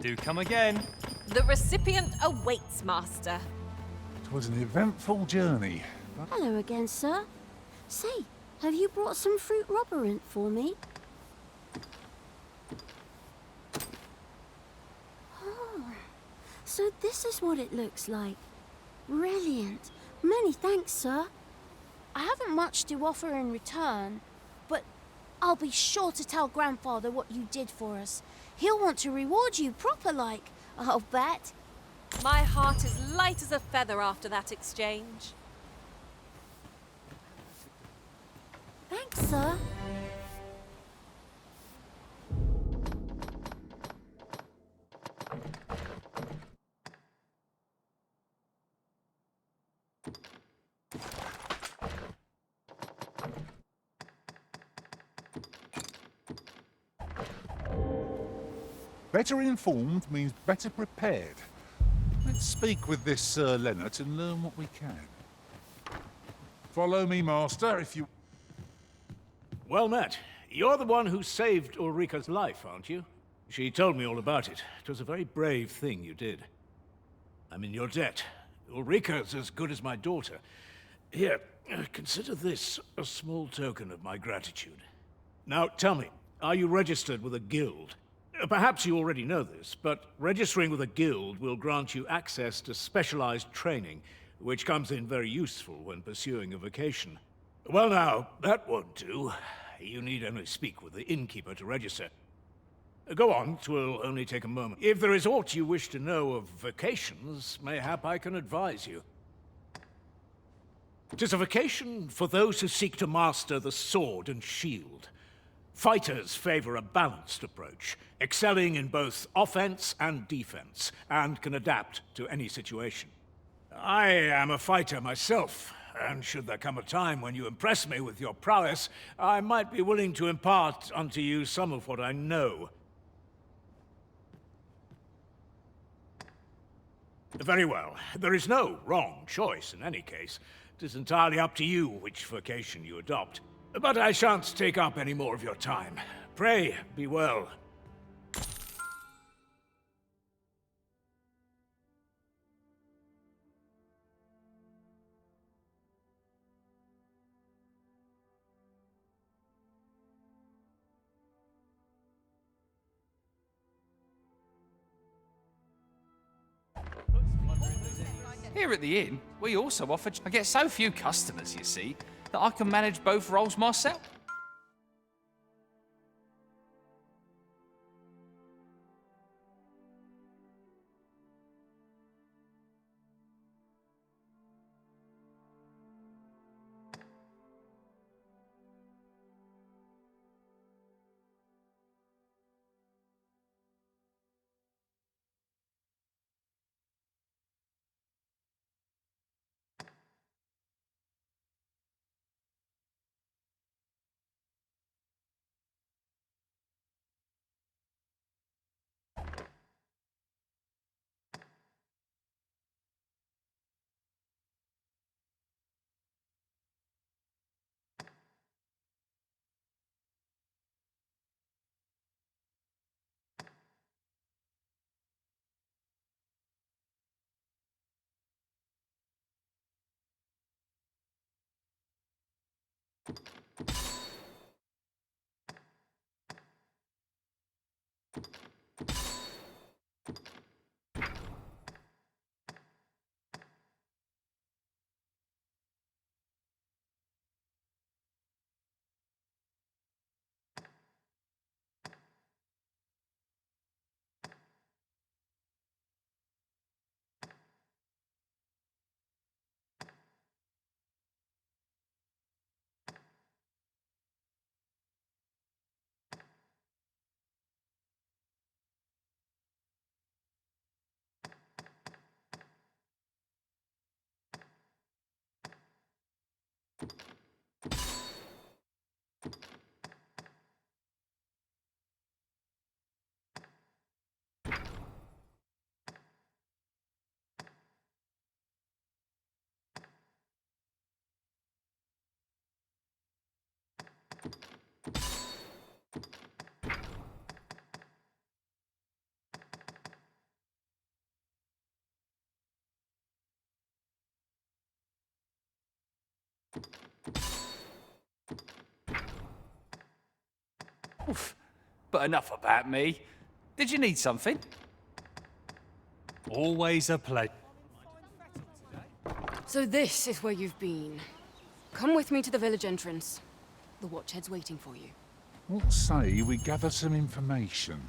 S11: Do come again.
S13: The recipient awaits, Master.
S6: 'Twas an eventful journey.
S17: Hello again, sir. Say, Have you brought some fruit robberant for me? Oh, so this is what it looks like. Brilliant. Many thanks, sir. I haven't much to offer in return, but I'll be sure to tell Grandfather what you did for us. He'll want to reward you proper-like, I'll bet.
S13: My heart is light as a feather after that exchange.
S17: Thanks, sir.
S6: Better informed means better prepared. Let's speak with this Sir Lenient and learn what we can. Follow me, Master, if you...
S18: Well met. You're the one who saved Ulrika's life, aren't you? She told me all about it. It was a very brave thing you did. I'm in your debt. Ulrika's as good as my daughter. Here, consider this a small token of my gratitude. Now, tell me, are you registered with a guild? Perhaps you already know this, but registering with a guild will grant you access to specialized training, which comes in very useful when pursuing a vocation. Well now, that won't do. You need only speak with the innkeeper to register. Go on, 'twill only take a moment. If there is aught you wish to know of vocations, mayhap I can advise you. 'Tis a vocation for those who seek to master the sword and shield. Fighters favor a balanced approach, excelling in both offense and defense, and can adapt to any situation. I am a fighter myself, and should there come a time when you impress me with your prowess, I might be willing to impart unto you some of what I know. Very well. There is no wrong choice in any case. It is entirely up to you which vocation you adopt. But I shan't take up any more of your time. Pray, be well.
S11: Here at the inn, we also offer... I get so few customers, you see, that I can manage both roles myself. Oof. But enough about me. Did you need something?
S8: Always a pleasure.
S19: So this is where you've been. Come with me to the village entrance. The Watchhead's waiting for you.
S6: What say we gather some information?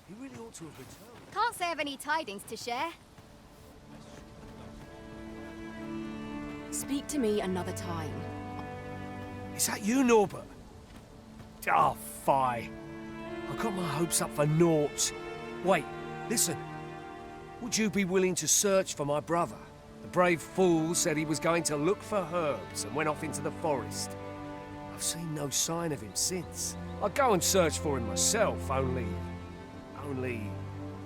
S9: He really ought to have returned.
S1: Can't say I've any tidings to share.
S19: Speak to me another time.
S9: Is that you, Norbert? Oh, fie. I got my hopes up for naught. Wait, listen. Would you be willing to search for my brother? The brave fool said he was going to look for herbs and went off into the forest. I've seen no sign of him since. I'll go and search for him myself, only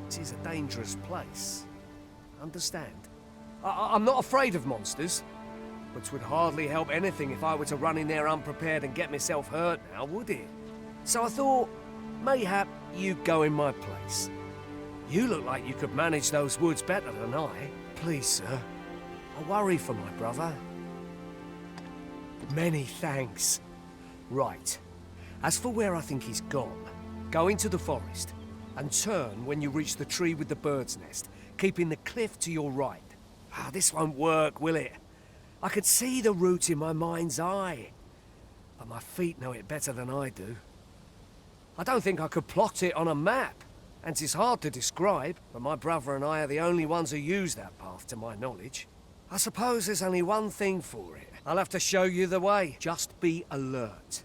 S9: it is a dangerous place. Understand? I'm not afraid of monsters, but it would hardly help anything if I were to run in there unprepared and get myself hurt now, would it? So I thought, mayhap you'd go in my place. You look like you could manage those woods better than I. Please, sir. I worry for my brother. Many thanks. Right. As for where I think he's gone, go into the forest and turn when you reach the tree with the bird's nest, keeping the cliff to your right. This won't work, will it? I could see the route in my mind's eye, but my feet know it better than I do. I don't think I could plot it on a map, and it's hard to describe, but my brother and I are the only ones who use that path to my knowledge. I suppose there's only one thing for it. I'll have to show you the way. Just be alert.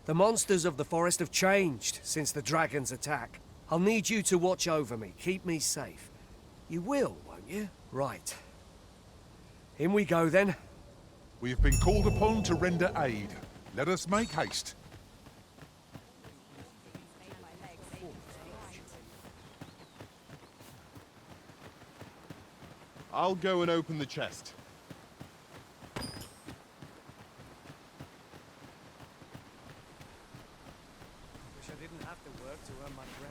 S9: The monsters of the forest have changed since the dragon's attack. I'll need you to watch over me, keep me safe. You will, won't you? Right. In we go then.
S6: We have been called upon to render aid. Let us make haste.
S5: I'll go and open the chest.
S9: Wish I didn't have to work to earn my bread.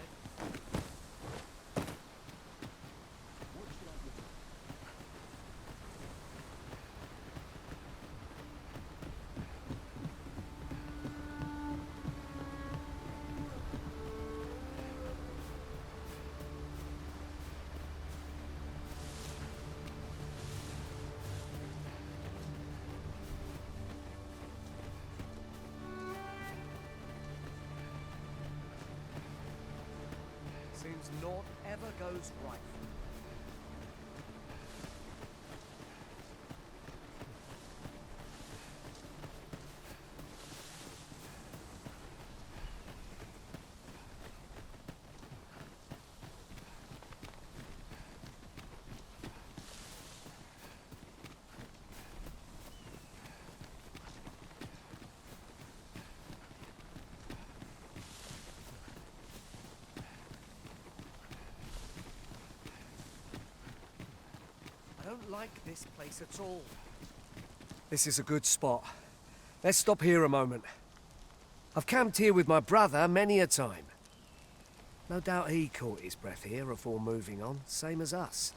S9: Seems naught ever goes right. I don't like this place at all. This is a good spot. Let's stop here a moment. I've camped here with my brother many a time. No doubt he caught his breath here before moving on, same as us.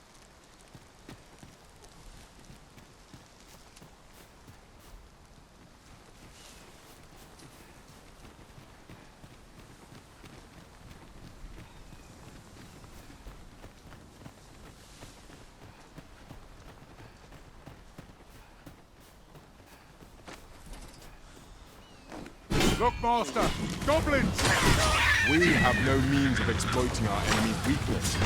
S6: Look, Master! Goblins!
S5: We have no means of exploiting our enemy's weakness.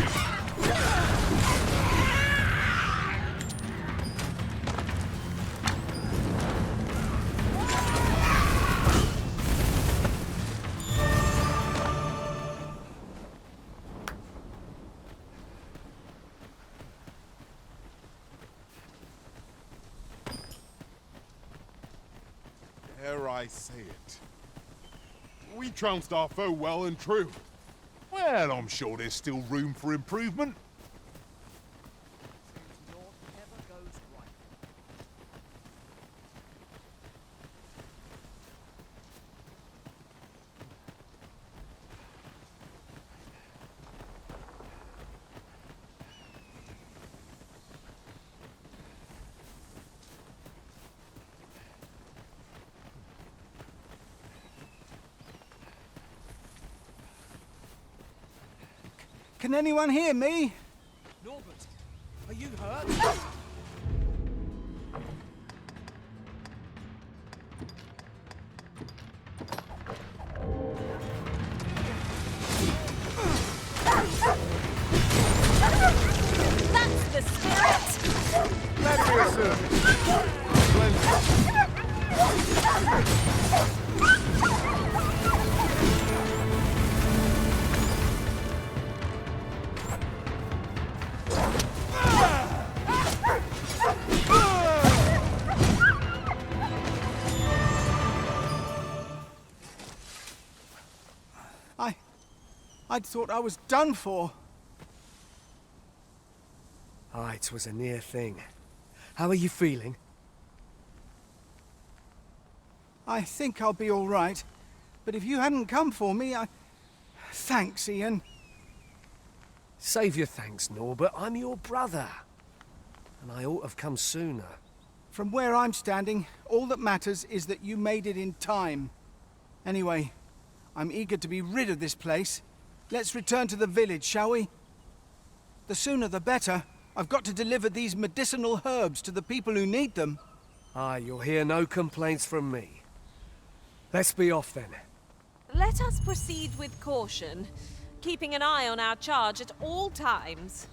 S5: Dare I say it? We trounced our foe well and true.
S6: Well, I'm sure there's still room for improvement.
S10: Can anyone hear me?
S9: Norbert, are you hurt?
S13: That's the spirit!
S5: Let me serve. Splendid.
S10: I'd thought I was done for.
S9: Ah, it was a near thing. How are you feeling?
S10: I think I'll be all right. But if you hadn't come for me, Thanks, Ian.
S9: Save your thanks, Norbert. I'm your brother. And I ought to have come sooner.
S10: From where I'm standing, all that matters is that you made it in time. Anyway, I'm eager to be rid of this place. Let's return to the village, shall we? The sooner the better. I've got to deliver these medicinal herbs to the people who need them.
S9: Ah, you'll hear no complaints from me. Let's be off then.
S13: Let us proceed with caution, keeping an eye on our charge at all times.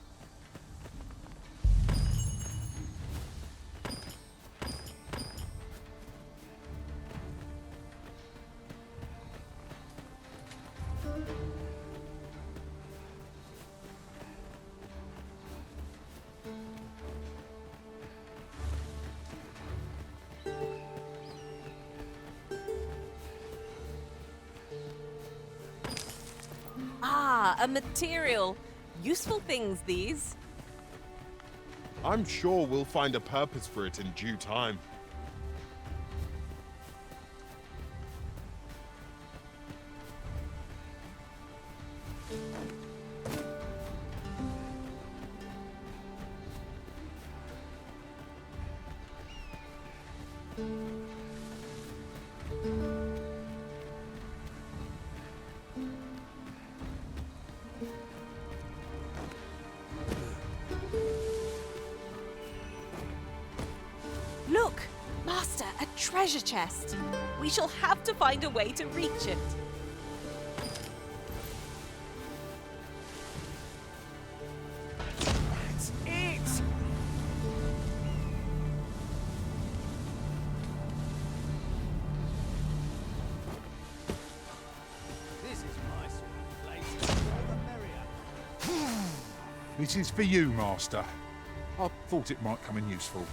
S13: Ah, a material. Useful things, these.
S5: I'm sure we'll find a purpose for it in due time.
S13: Look, Master, a treasure chest. We shall have to find a way to reach it.
S9: That's it!
S18: This is my sort of place. All the merrier.
S6: This is for you, Master. I thought it might come in useful.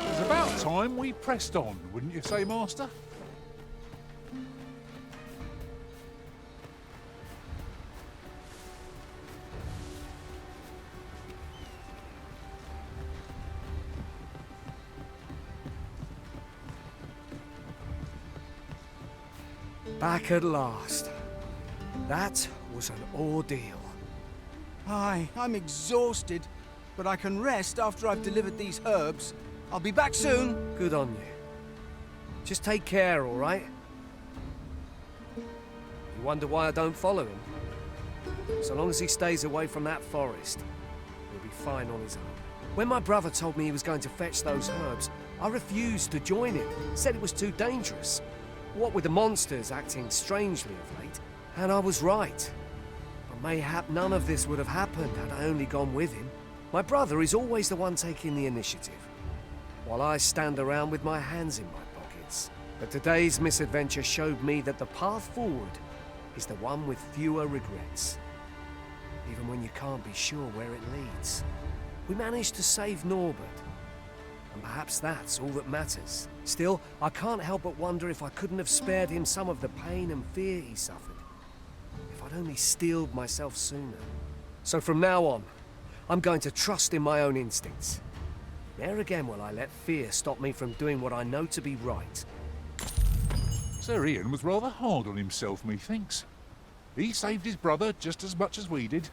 S6: It's about time we pressed on, wouldn't you say, Master?
S9: Back at last. That was an ordeal.
S10: Aye, I'm exhausted, but I can rest after I've delivered these herbs. I'll be back soon.
S9: Good on you. Just take care, all right? You wonder why I don't follow him? So long as he stays away from that forest, he'll be fine on his own. When my brother told me he was going to fetch those herbs, I refused to join him, said it was too dangerous. What with the monsters acting strangely of late, and I was right. But mayhap none of this would have happened had I only gone with him. My brother is always the one taking the initiative, while I stand around with my hands in my pockets. But today's misadventure showed me that the path forward is the one with fewer regrets. Even when you can't be sure where it leads. We managed to save Norbert, and perhaps that's all that matters. Still, I can't help but wonder if I couldn't have spared him some of the pain and fear he suffered. If I'd only steeled myself sooner. So from now on, I'm going to trust in my own instincts. Ne'er again will I let fear stop me from doing what I know to be right.
S6: Sir Ian was rather hard on himself, methinks. He saved his brother just as much as we did.